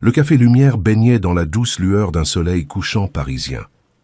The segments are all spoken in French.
Le café Lumière baignait dans la douce lueur d'un soleil couchant parisien.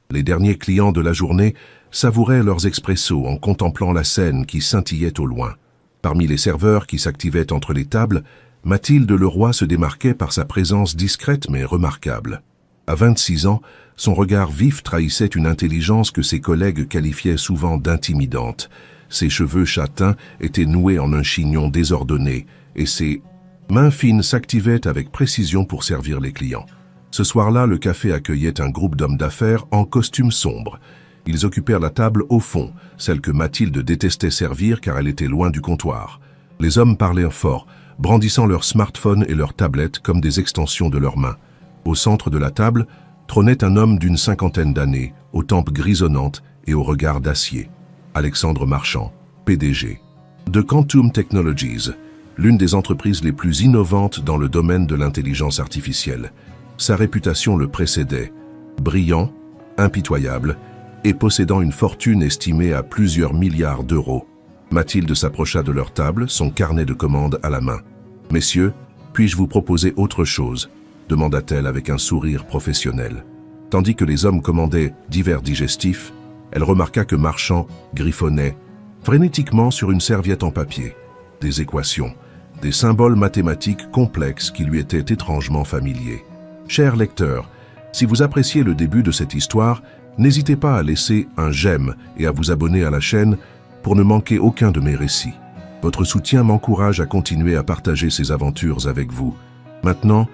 Les derniers clients de la journée savouraient leurs expressos en contemplant la scène qui scintillait au loin. Parmi les serveurs qui s'activaient entre les tables, Mathilde Leroy se démarquait par sa présence discrète mais remarquable. À 26 ans, son regard vif trahissait une intelligence que ses collègues qualifiaient souvent d'intimidante. Ses cheveux châtains étaient noués en un chignon désordonné et ses mains fines s'activaient avec précision pour servir les clients. Ce soir-là, le café accueillait un groupe d'hommes d'affaires en costume sombre. Ils occupèrent la table au fond, celle que Mathilde détestait servir car elle était loin du comptoir. Les hommes parlaient fort, brandissant leurs smartphones et leurs tablettes comme des extensions de leurs mains. Au centre de la table, trônait un homme d'une cinquantaine d'années, aux tempes grisonnantes et au regard d'acier. Alexandre Marchand, PDG de Quantum Technologies, l'une des entreprises les plus innovantes dans le domaine de l'intelligence artificielle. Sa réputation le précédait, brillant, impitoyable et possédant une fortune estimée à plusieurs milliards d'euros. Mathilde s'approcha de leur table, son carnet de commandes à la main. « Messieurs, puis-je vous proposer autre chose ?» demanda-t-elle avec un sourire professionnel. Tandis que les hommes commandaient divers digestifs, elle remarqua que Marchand griffonnait frénétiquement sur une serviette en papier. Des équations, des symboles mathématiques complexes qui lui étaient étrangement familiers. Chers lecteurs, si vous appréciez le début de cette histoire, n'hésitez pas à laisser un j'aime et à vous abonner à la chaîne pour ne manquer aucun de mes récits. Votre soutien m'encourage à continuer à partager ces aventures avec vous. Maintenant,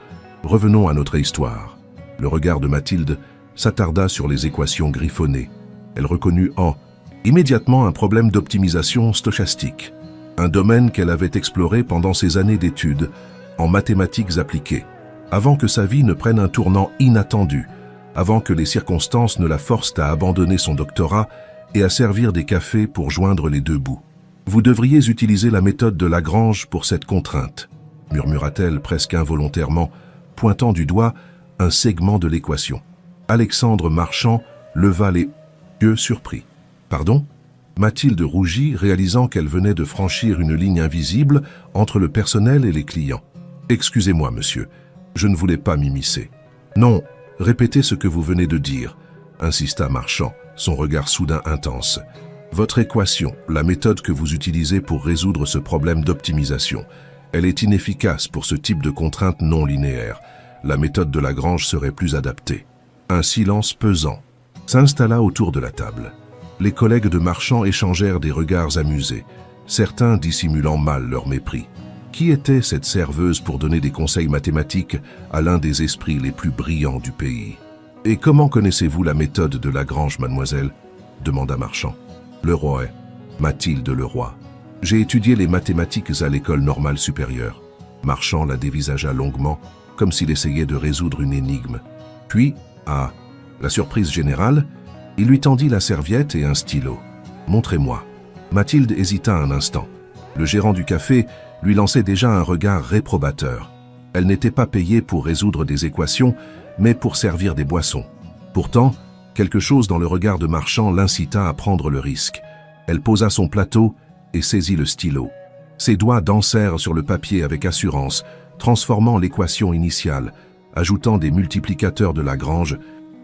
revenons à notre histoire. Le regard de Mathilde s'attarda sur les équations griffonnées. Elle reconnut immédiatement un problème d'optimisation stochastique, un domaine qu'elle avait exploré pendant ses années d'études en mathématiques appliquées, avant que sa vie ne prenne un tournant inattendu, avant que les circonstances ne la forcent à abandonner son doctorat et à servir des cafés pour joindre les deux bouts. « Vous devriez utiliser la méthode de Lagrange pour cette contrainte », murmura-t-elle presque involontairement, pointant du doigt un segment de l'équation. Alexandre Marchand leva les yeux surpris. « Pardon ?» Mathilde rougit, réalisant qu'elle venait de franchir une ligne invisible entre le personnel et les clients. « Excusez-moi, monsieur, je ne voulais pas m'immiscer. »« Non, répétez ce que vous venez de dire, » insista Marchand, son regard soudain intense. « Votre équation, la méthode que vous utilisez pour résoudre ce problème d'optimisation, elle est inefficace pour ce type de contrainte non linéaire. La méthode de Lagrange serait plus adaptée. » Un silence pesant s'installa autour de la table. Les collègues de Marchand échangèrent des regards amusés, certains dissimulant mal leur mépris. Qui était cette serveuse pour donner des conseils mathématiques à l'un des esprits les plus brillants du pays? « Et comment connaissez-vous la méthode de Lagrange, mademoiselle ?» demanda Marchand. « Leroy, Mathilde Leroy. J'ai étudié les mathématiques à l'école normale supérieure. » Marchand la dévisagea longuement, comme s'il essayait de résoudre une énigme. Puis, à la surprise générale, il lui tendit la serviette et un stylo. « Montrez-moi. » Mathilde hésita un instant. Le gérant du café lui lançait déjà un regard réprobateur. Elle n'était pas payée pour résoudre des équations, mais pour servir des boissons. Pourtant, quelque chose dans le regard de Marchand l'incita à prendre le risque. Elle posa son plateau et saisit le stylo. Ses doigts dansèrent sur le papier avec assurance, transformant l'équation initiale, ajoutant des multiplicateurs de Lagrange,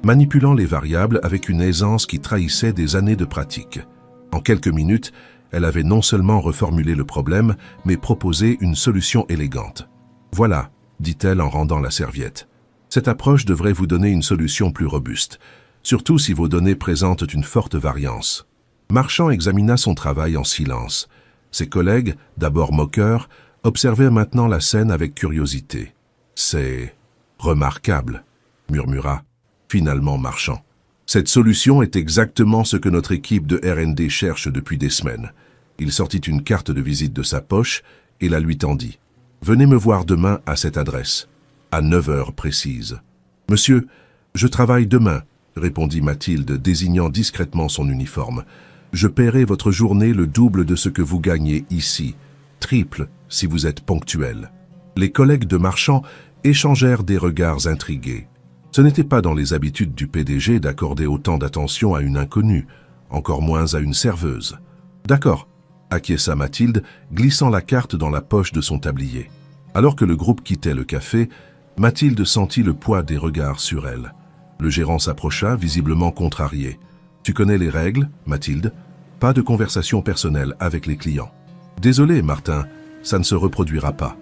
manipulant les variables avec une aisance qui trahissait des années de pratique. En quelques minutes, elle avait non seulement reformulé le problème, mais proposé une solution élégante. « Voilà », dit-elle en rendant la serviette. « Cette approche devrait vous donner une solution plus robuste, surtout si vos données présentent une forte variance. » Marchand examina son travail en silence. Ses collègues, d'abord moqueurs, observaient maintenant la scène avec curiosité. « C'est remarquable », murmura finalement Marchand. « Cette solution est exactement ce que notre équipe de R&D cherche depuis des semaines. » Il sortit une carte de visite de sa poche et la lui tendit. « Venez me voir demain à cette adresse, à 9 heures précises. »« Monsieur, je travaille demain, » répondit Mathilde, désignant discrètement son uniforme. « Je paierai votre journée le double de ce que vous gagnez ici, triple si vous êtes ponctuel. » Les collègues de Marchand échangèrent des regards intrigués. Ce n'était pas dans les habitudes du PDG d'accorder autant d'attention à une inconnue, encore moins à une serveuse. « D'accord », acquiesça Mathilde, glissant la carte dans la poche de son tablier. Alors que le groupe quittait le café, Mathilde sentit le poids des regards sur elle. Le gérant s'approcha, visiblement contrarié. « Tu connais les règles, Mathilde? Pas de conversation personnelle avec les clients. »« Désolé, Martin, ça ne se reproduira pas. »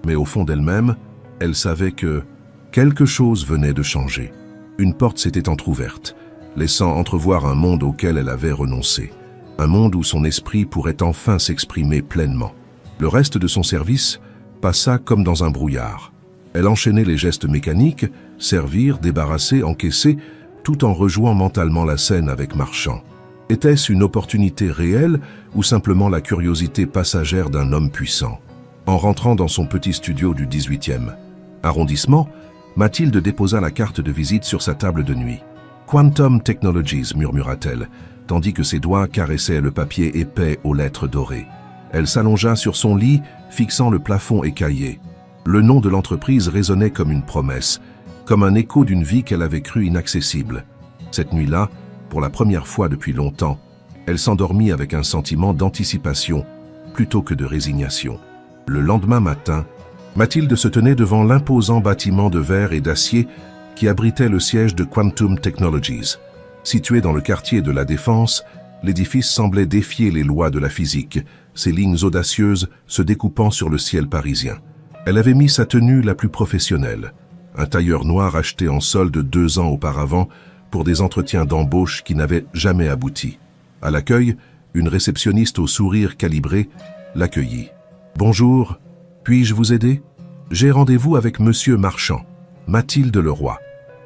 Mais au fond d'elle-même, elle savait que quelque chose venait de changer. Une porte s'était entr'ouverte, laissant entrevoir un monde auquel elle avait renoncé. Un monde où son esprit pourrait enfin s'exprimer pleinement. Le reste de son service passa comme dans un brouillard. Elle enchaînait les gestes mécaniques, servir, débarrasser, encaisser, tout en rejouant mentalement la scène avec Marchand. Était-ce une opportunité réelle ou simplement la curiosité passagère d'un homme puissant? En rentrant dans son petit studio du 18e arrondissement, Mathilde déposa la carte de visite sur sa table de nuit. « Quantum Technologies » murmura-t-elle, tandis que ses doigts caressaient le papier épais aux lettres dorées. Elle s'allongea sur son lit, fixant le plafond écaillé. Le nom de l'entreprise résonnait comme une promesse, comme un écho d'une vie qu'elle avait crue inaccessible. Cette nuit-là, pour la première fois depuis longtemps, elle s'endormit avec un sentiment d'anticipation plutôt que de résignation. Le lendemain matin, Mathilde se tenait devant l'imposant bâtiment de verre et d'acier qui abritait le siège de Quantum Technologies. Situé dans le quartier de la Défense, l'édifice semblait défier les lois de la physique, ses lignes audacieuses se découpant sur le ciel parisien. Elle avait mis sa tenue la plus professionnelle, un tailleur noir acheté en solde 2 ans auparavant pour des entretiens d'embauche qui n'avaient jamais abouti. À l'accueil, une réceptionniste au sourire calibré l'accueillit. « Bonjour, puis-je vous aider? J'ai rendez-vous avec Monsieur Marchand, Mathilde Leroy. »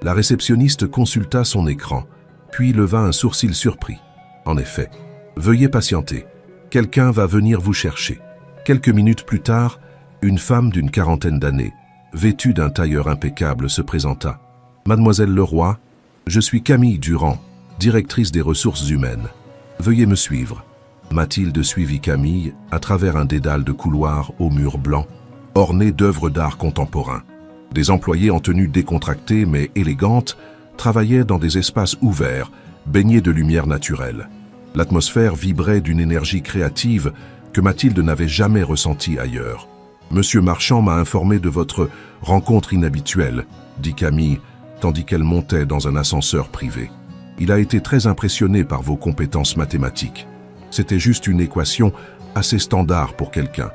La réceptionniste consulta son écran, puis leva un sourcil surpris. « En effet, veuillez patienter. Quelqu'un va venir vous chercher. » Quelques minutes plus tard, une femme d'une 40aine d'années, vêtue d'un tailleur impeccable, se présenta. « Mademoiselle Leroy, je suis Camille Durand, directrice des ressources humaines. Veuillez me suivre. » Mathilde suivit Camille à travers un dédale de couloirs aux murs blancs, ornés d'œuvres d'art contemporain. Des employés en tenue décontractée mais élégante travaillaient dans des espaces ouverts, baignés de lumière naturelle. L'atmosphère vibrait d'une énergie créative que Mathilde n'avait jamais ressentie ailleurs. « Monsieur Marchand m'a informé de votre rencontre inhabituelle, » dit Camille, tandis qu'elle montait dans un ascenseur privé. « Il a été très impressionné par vos compétences mathématiques. C'était juste une équation assez standard pour quelqu'un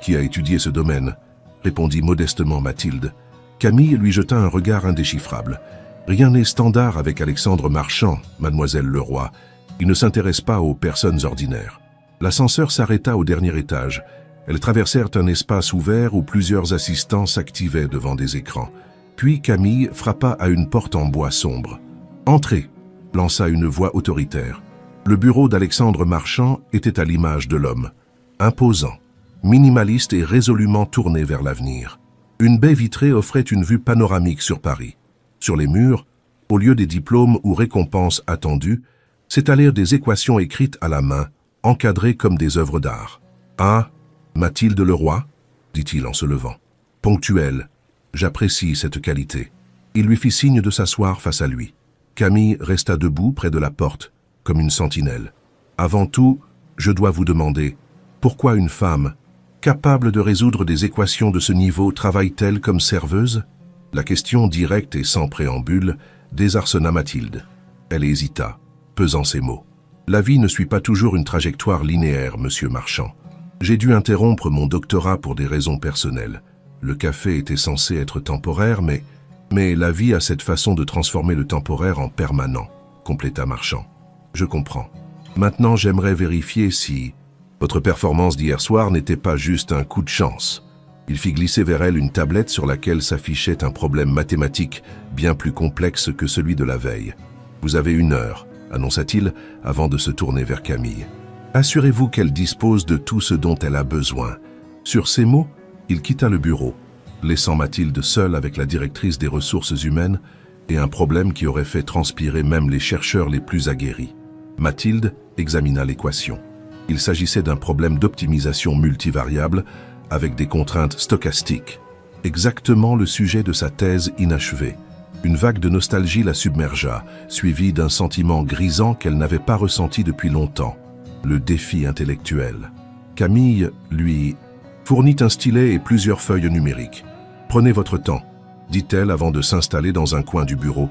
qui a étudié ce domaine, » répondit modestement Mathilde. Camille lui jeta un regard indéchiffrable. « Rien n'est standard avec Alexandre Marchand, mademoiselle Leroy. Il ne s'intéresse pas aux personnes ordinaires. » L'ascenseur s'arrêta au dernier étage. Elles traversèrent un espace ouvert où plusieurs assistants s'activaient devant des écrans. Puis Camille frappa à une porte en bois sombre. « Entrez !» lança une voix autoritaire. Le bureau d'Alexandre Marchand était à l'image de l'homme. Imposant, minimaliste et résolument tourné vers l'avenir. Une baie vitrée offrait une vue panoramique sur Paris. Sur les murs, au lieu des diplômes ou récompenses attendues, s'étalèrent des équations écrites à la main, encadrées comme des œuvres d'art. « Ah, Mathilde Leroy ?» dit-il en se levant. « Ponctuel, j'apprécie cette qualité. » Il lui fit signe de s'asseoir face à lui. Camille resta debout près de la porte, comme une sentinelle. « Avant tout, je dois vous demander, pourquoi une femme, capable de résoudre des équations de ce niveau, travaille-t-elle comme serveuse ?» La question directe et sans préambule désarçonna Mathilde. Elle hésita, pesant ses mots. « La vie ne suit pas toujours une trajectoire linéaire, monsieur Marchand. J'ai dû interrompre mon doctorat pour des raisons personnelles. Le café était censé être temporaire, mais la vie a cette façon de transformer le temporaire en permanent, » compléta Marchand. « Je comprends. Maintenant, j'aimerais vérifier si votre performance d'hier soir n'était pas juste un coup de chance. » Il fit glisser vers elle une tablette sur laquelle s'affichait un problème mathématique bien plus complexe que celui de la veille. « Vous avez 1 heure, » annonça-t-il avant de se tourner vers Camille. « Assurez-vous qu'elle dispose de tout ce dont elle a besoin. » Sur ces mots, il quitta le bureau, laissant Mathilde seule avec la directrice des ressources humaines et un problème qui aurait fait transpirer même les chercheurs les plus aguerris. Mathilde examina l'équation. Il s'agissait d'un problème d'optimisation multivariable avec des contraintes stochastiques. Exactement le sujet de sa thèse inachevée. Une vague de nostalgie la submergea, suivie d'un sentiment grisant qu'elle n'avait pas ressenti depuis longtemps. Le défi intellectuel. Camille, lui, fournit un stylet et plusieurs feuilles numériques. « Prenez votre temps. dit-elle avant de s'installer dans un coin du bureau,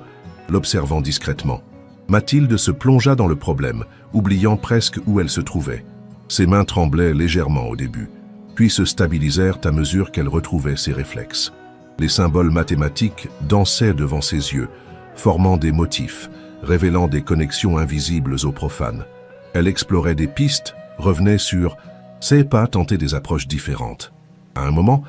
l'observant discrètement. Mathilde se plongea dans le problème, oubliant presque où elle se trouvait. Ses mains tremblaient légèrement au début, puis se stabilisèrent à mesure qu'elle retrouvait ses réflexes. Les symboles mathématiques dansaient devant ses yeux, formant des motifs, révélant des connexions invisibles aux profanes. Elle explorait des pistes, revenait sur ses pas, tentait des approches différentes. À un moment,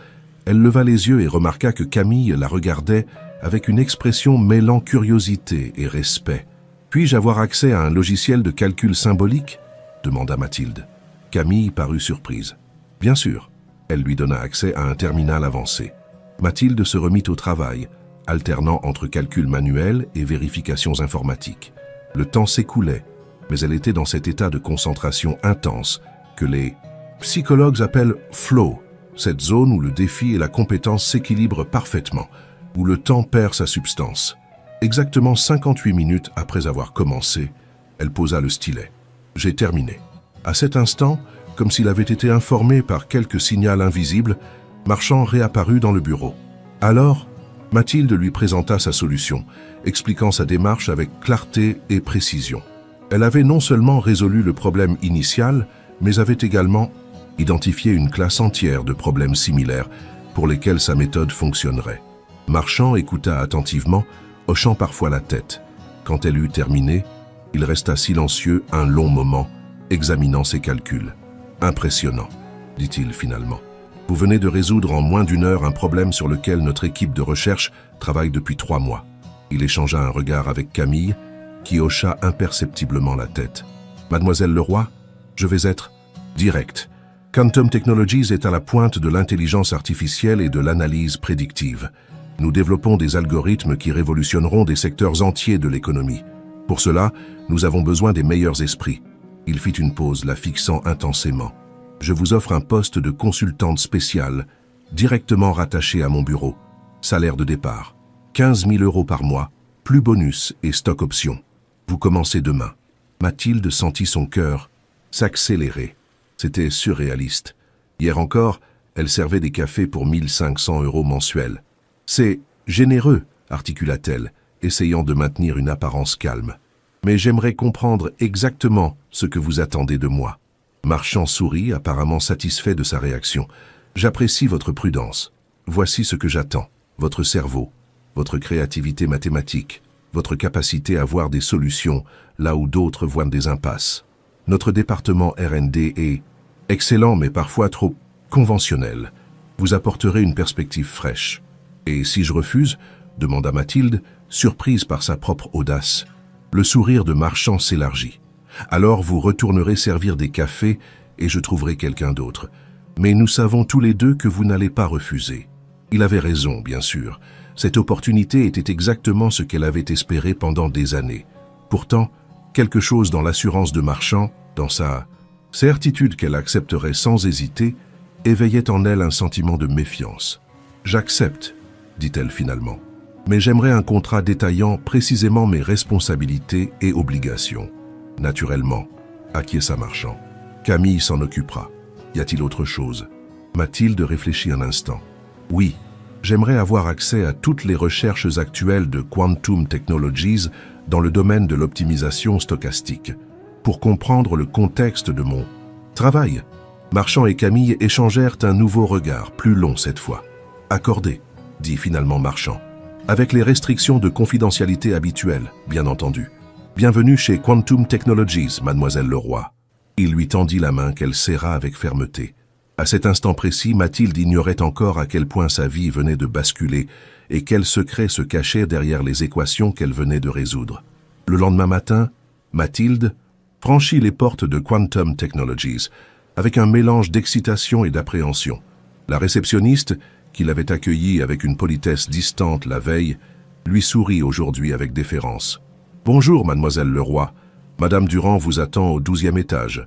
elle leva les yeux et remarqua que Camille la regardait avec une expression mêlant curiosité et respect. « Puis-je avoir accès à un logiciel de calcul symbolique ?» demanda Mathilde. Camille parut surprise. « Bien sûr. » Elle lui donna accès à un terminal avancé. Mathilde se remit au travail, alternant entre calculs manuels et vérifications informatiques. Le temps s'écoulait, mais elle était dans cet état de concentration intense que les psychologues appellent « flow », cette zone où le défi et la compétence s'équilibrent parfaitement, où le temps perd sa substance. Exactement 58 minutes après avoir commencé, elle posa le stylet. « J'ai terminé. » À cet instant, comme s'il avait été informé par quelque signal invisible, Marchand réapparut dans le bureau. Alors, Mathilde lui présenta sa solution, expliquant sa démarche avec clarté et précision. Elle avait non seulement résolu le problème initial, mais avait également identifié une classe entière de problèmes similaires pour lesquels sa méthode fonctionnerait. Marchand écouta attentivement, hochant parfois la tête. Quand elle eut terminé, il resta silencieux un long moment, examinant ses calculs. « Impressionnant, » dit-il finalement. « Vous venez de résoudre en moins d'1 heure un problème sur lequel notre équipe de recherche travaille depuis 3 mois. » Il échangea un regard avec Camille, qui hocha imperceptiblement la tête. « Mademoiselle Leroy, je vais être direct. Quantum Technologies est à la pointe de l'intelligence artificielle et de l'analyse prédictive. Nous développons des algorithmes qui révolutionneront des secteurs entiers de l'économie. Pour cela, nous avons besoin des meilleurs esprits. » Il fit une pause, la fixant intensément. « Je vous offre un poste de consultante spéciale, directement rattaché à mon bureau. Salaire de départ, 15 000 € par mois, plus bonus et stock option. Vous commencez demain. » Mathilde sentit son cœur s'accélérer. C'était surréaliste. Hier encore, elle servait des cafés pour 1 500 € mensuels. « C'est généreux, » articula-t-elle, essayant de maintenir une apparence calme. « Mais j'aimerais comprendre exactement ce que vous attendez de moi. » Marchand sourit, apparemment satisfait de sa réaction. « J'apprécie votre prudence. Voici ce que j'attends. Votre cerveau, votre créativité mathématique, votre capacité à voir des solutions là où d'autres voient des impasses. Notre département R&D est excellent mais parfois trop conventionnel. Vous apporterez une perspective fraîche. » « Et si je refuse ?» demanda Mathilde, surprise par sa propre audace. Le sourire de Marchand s'élargit. « Alors vous retournerez servir des cafés et je trouverai quelqu'un d'autre. Mais nous savons tous les deux que vous n'allez pas refuser. » Il avait raison, bien sûr. Cette opportunité était exactement ce qu'elle avait espéré pendant des années. Pourtant, quelque chose dans l'assurance de Marchand, dans sa certitude qu'elle accepterait sans hésiter, éveillait en elle un sentiment de méfiance. « J'accepte, » dit-elle finalement. « Mais j'aimerais un contrat détaillant précisément mes responsabilités et obligations. » Naturellement, acquiesça Marchand. Camille s'en occupera. Y a-t-il autre chose? Mathilde réfléchit un instant. Oui, j'aimerais avoir accès à toutes les recherches actuelles de Quantum Technologies dans le domaine de l'optimisation stochastique, pour comprendre le contexte de mon travail. Marchand et Camille échangèrent un nouveau regard, plus long cette fois. Accordé, dit finalement Marchand, avec les restrictions de confidentialité habituelles, bien entendu. Bienvenue chez Quantum Technologies, mademoiselle Leroy. Il lui tendit la main qu'elle serra avec fermeté. À cet instant précis, Mathilde ignorait encore à quel point sa vie venait de basculer et quels secrets se cachaient derrière les équations qu'elle venait de résoudre. Le lendemain matin, Mathilde franchit les portes de Quantum Technologies avec un mélange d'excitation et d'appréhension. La réceptionniste, qui l'avait accueillie avec une politesse distante la veille, lui sourit aujourd'hui avec déférence. « Bonjour, mademoiselle Leroy. Madame Durand vous attend au 12e étage. »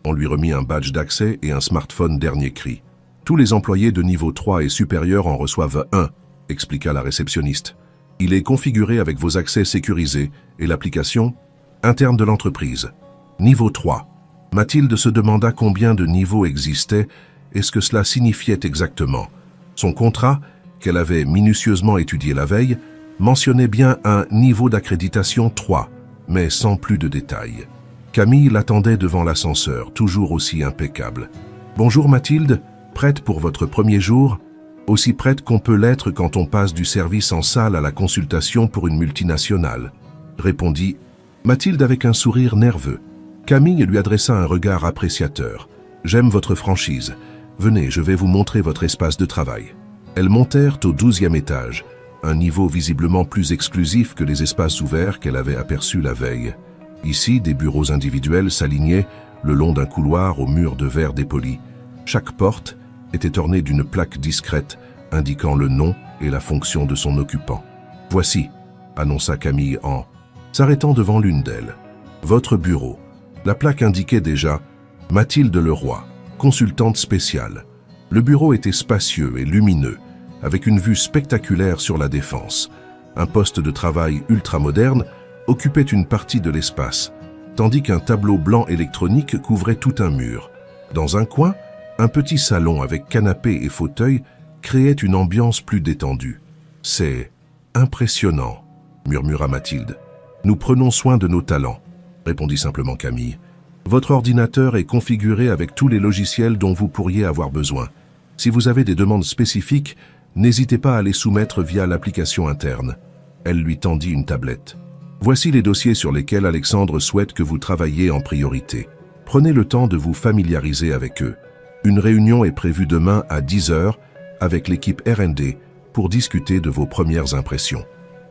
On lui remit un badge d'accès et un smartphone dernier cri. « Tous les employés de niveau 3 et supérieur en reçoivent un, » expliqua la réceptionniste. « Il est configuré avec vos accès sécurisés et l'application interne de l'entreprise. Niveau 3. » Mathilde se demanda combien de niveaux existaient et ce que cela signifiait exactement. Son contrat, qu'elle avait minutieusement étudié la veille, mentionnait bien un niveau d'accréditation 3, mais sans plus de détails. Camille l'attendait devant l'ascenseur, toujours aussi impeccable. « Bonjour Mathilde, prête pour votre premier jour ?» Aussi prête qu'on peut l'être quand on passe du service en salle à la consultation pour une multinationale, répondit Mathilde avec un sourire nerveux. Camille lui adressa un regard appréciateur. « J'aime votre franchise. Venez, je vais vous montrer votre espace de travail. » Elles montèrent au 12e étage, un niveau visiblement plus exclusif que les espaces ouverts qu'elle avait aperçus la veille. Ici, des bureaux individuels s'alignaient le long d'un couloir aux murs de verre dépoli. Chaque porte était ornée d'une plaque discrète indiquant le nom et la fonction de son occupant. « Voici », annonça Camille en s'arrêtant devant l'une d'elles. « Votre bureau. » La plaque indiquait déjà « Mathilde Leroy, consultante spéciale ». Le bureau était spacieux et lumineux, avec une vue spectaculaire sur la défense. Un poste de travail ultramoderne occupait une partie de l'espace, tandis qu'un tableau blanc électronique couvrait tout un mur. Dans un coin, un petit salon avec canapé et fauteuil créait une ambiance plus détendue. « C'est impressionnant », murmura Mathilde. « Nous prenons soin de nos talents », répondit simplement Camille. « Votre ordinateur est configuré avec tous les logiciels dont vous pourriez avoir besoin. Si vous avez des demandes spécifiques, n'hésitez pas à les soumettre via l'application interne. » Elle lui tendit une tablette. « Voici les dossiers sur lesquels Alexandre souhaite que vous travailliez en priorité. Prenez le temps de vous familiariser avec eux. Une réunion est prévue demain à 10 h avec l'équipe R&D pour discuter de vos premières impressions. »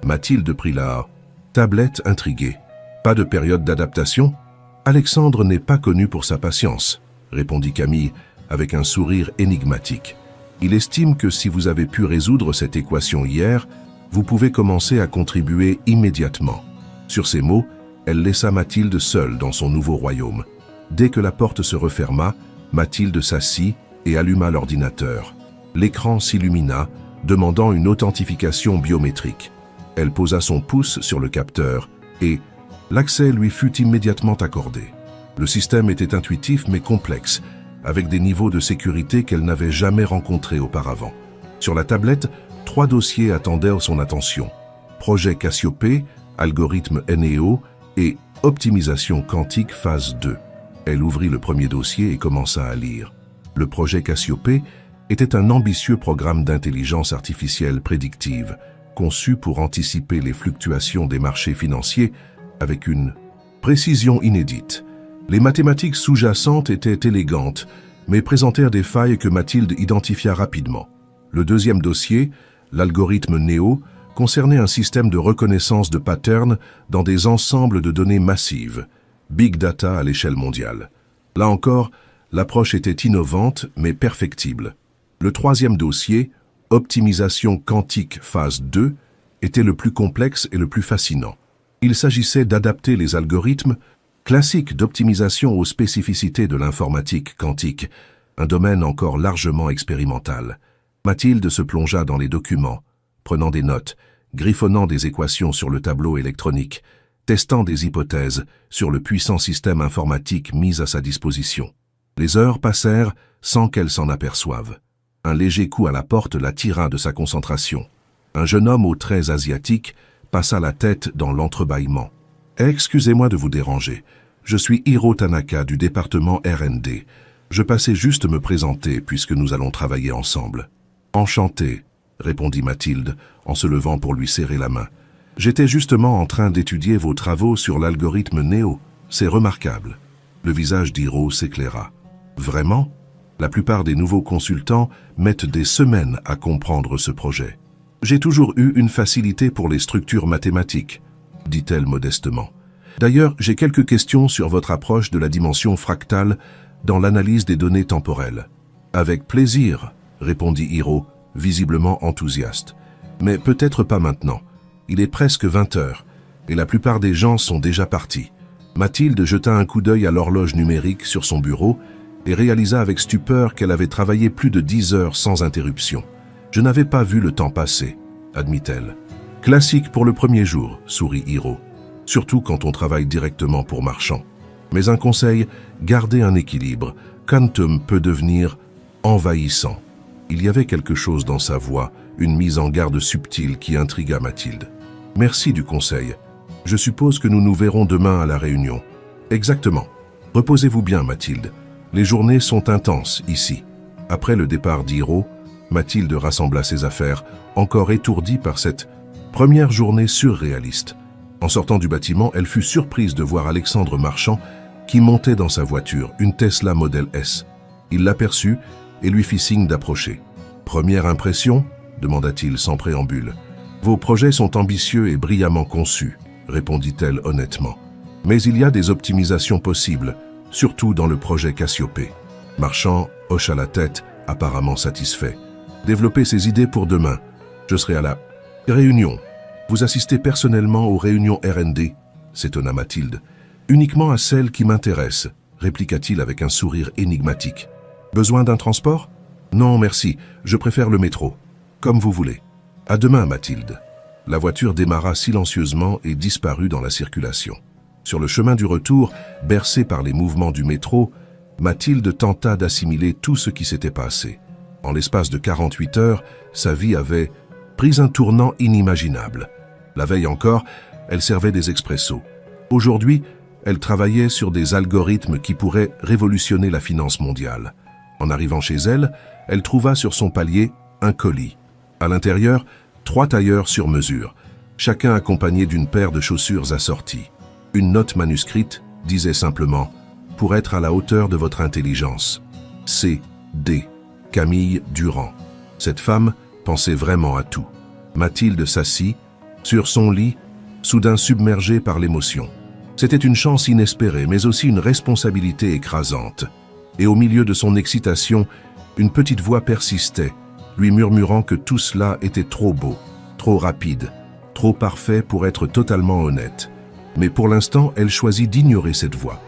Mathilde prit la tablette intriguée. « Pas de période d'adaptation ? Alexandre n'est pas connu pour sa patience, » répondit Camille avec un sourire énigmatique. « Il estime que si vous avez pu résoudre cette équation hier, vous pouvez commencer à contribuer immédiatement. » Sur ces mots, elle laissa Mathilde seule dans son nouveau royaume. Dès que la porte se referma, Mathilde s'assit et alluma l'ordinateur. L'écran s'illumina, demandant une authentification biométrique. Elle posa son pouce sur le capteur et l'accès lui fut immédiatement accordé. Le système était intuitif mais complexe, avec des niveaux de sécurité qu'elle n'avait jamais rencontrés auparavant. Sur la tablette, 3 dossiers attendaient son attention. Projet Cassiopée, algorithme NEO et optimisation quantique phase 2. Elle ouvrit le premier dossier et commença à lire. Le projet Cassiopée était un ambitieux programme d'intelligence artificielle prédictive, conçu pour anticiper les fluctuations des marchés financiers avec une précision inédite. Les mathématiques sous-jacentes étaient élégantes, mais présentèrent des failles que Mathilde identifia rapidement. Le deuxième dossier, l'algorithme NEO, concernait un système de reconnaissance de patterns dans des ensembles de données massives, Big Data à l'échelle mondiale. Là encore, l'approche était innovante mais perfectible. Le troisième dossier, optimisation quantique phase 2, était le plus complexe et le plus fascinant. Il s'agissait d'adapter les algorithmes classiques d'optimisation aux spécificités de l'informatique quantique, un domaine encore largement expérimental. Mathilde se plongea dans les documents, prenant des notes, griffonnant des équations sur le tableau électronique, testant des hypothèses sur le puissant système informatique mis à sa disposition. Les heures passèrent sans qu'elle s'en aperçoive. Un léger coup à la porte la tira de sa concentration. Un jeune homme aux traits asiatiques passa la tête dans l'entrebâillement. « Excusez-moi de vous déranger. Je suis Hiro Tanaka du département R&D. Je passais juste me présenter puisque nous allons travailler ensemble. »« Enchanté », répondit Mathilde en se levant pour lui serrer la main. « J'étais justement en train d'étudier vos travaux sur l'algorithme NEO. C'est remarquable. » Le visage d'Hiro s'éclaira. « Vraiment ? La plupart des nouveaux consultants mettent des semaines à comprendre ce projet. J'ai toujours eu une facilité pour les structures mathématiques, » dit-elle modestement. « D'ailleurs, j'ai quelques questions sur votre approche de la dimension fractale dans l'analyse des données temporelles. »« Avec plaisir, » répondit Hiro, visiblement enthousiaste. « Mais peut-être pas maintenant. Il est presque 20 h et la plupart des gens sont déjà partis. » Mathilde jeta un coup d'œil à l'horloge numérique sur son bureau et réalisa avec stupeur qu'elle avait travaillé plus de 10 heures sans interruption. « Je n'avais pas vu le temps passer, » admit-elle. « Classique pour le premier jour, » sourit Hiro. « Surtout quand on travaille directement pour Marchand. Mais un conseil, gardez un équilibre. Quantum peut devenir envahissant. » Il y avait quelque chose dans sa voix une mise en garde subtile qui intrigua Mathilde. « Merci du conseil. Je suppose que nous nous verrons demain à la réunion. »« Exactement. Reposez-vous bien, Mathilde. Les journées sont intenses ici. » Après le départ d'Hiro, Mathilde rassembla ses affaires, encore étourdie par cette première journée surréaliste. En sortant du bâtiment, elle fut surprise de voir Alexandre Marchand qui montait dans sa voiture, une Tesla Model S. Il l'aperçut et lui fit signe d'approcher. « Première impression ?» demanda-t-il sans préambule. « Vos projets sont ambitieux et brillamment conçus, » répondit-elle honnêtement. « Mais il y a des optimisations possibles, surtout dans le projet Cassiopée. » Marchand hocha la tête, apparemment satisfait. « Développez ces idées pour demain. Je serai à la réunion. »« Vous assistez personnellement aux réunions R&D » s'étonna Mathilde. « Uniquement à celles qui m'intéressent, » répliqua-t-il avec un sourire énigmatique. « Besoin d'un transport ? Non, merci, je préfère le métro. Comme vous voulez. À demain, Mathilde. » La voiture démarra silencieusement et disparut dans la circulation. Sur le chemin du retour, bercée par les mouvements du métro, Mathilde tenta d'assimiler tout ce qui s'était passé. En l'espace de 48 heures, sa vie avait pris un tournant inimaginable. La veille encore, elle servait des expressos. Aujourd'hui, elle travaillait sur des algorithmes qui pourraient révolutionner la finance mondiale. En arrivant chez elle, elle trouva sur son palier un colis. À l'intérieur, 3 tailleurs sur mesure, chacun accompagné d'une paire de chaussures assorties. Une note manuscrite disait simplement « Pour être à la hauteur de votre intelligence. C.D. Camille Durand. » Cette femme pensait vraiment à tout. Mathilde s'assit, sur son lit, soudain submergée par l'émotion. C'était une chance inespérée, mais aussi une responsabilité écrasante. Et au milieu de son excitation, une petite voix persistait, lui murmurant que tout cela était trop beau, trop rapide, trop parfait pour être totalement honnête. Mais pour l'instant, elle choisit d'ignorer cette voix.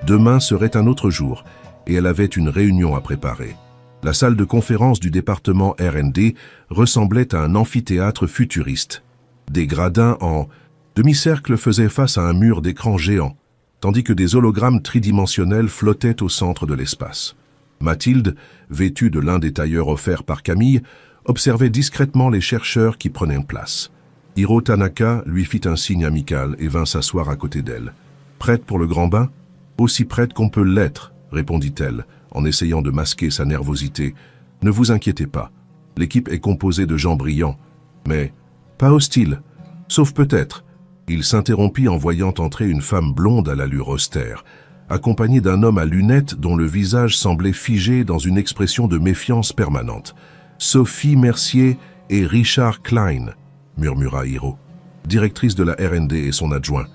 Demain serait un autre jour, et elle avait une réunion à préparer. La salle de conférence du département R&D ressemblait à un amphithéâtre futuriste. Des gradins en demi-cercle faisaient face à un mur d'écran géant, tandis que des hologrammes tridimensionnels flottaient au centre de l'espace. Mathilde, vêtue de l'un des tailleurs offerts par Camille, observait discrètement les chercheurs qui prenaient place. Hiro Tanaka lui fit un signe amical et vint s'asseoir à côté d'elle. « Prête pour le grand bain ?»« Aussi prête qu'on peut l'être, » répondit-elle, en essayant de masquer sa nervosité. « Ne vous inquiétez pas, l'équipe est composée de gens brillants, mais pas hostiles, sauf peut-être. » Il s'interrompit en voyant entrer une femme blonde à l'allure austère, accompagnée d'un homme à lunettes dont le visage semblait figé dans une expression de méfiance permanente. « Sophie Mercier et Richard Klein », murmura Hiro, directrice de la R&D et son adjoint,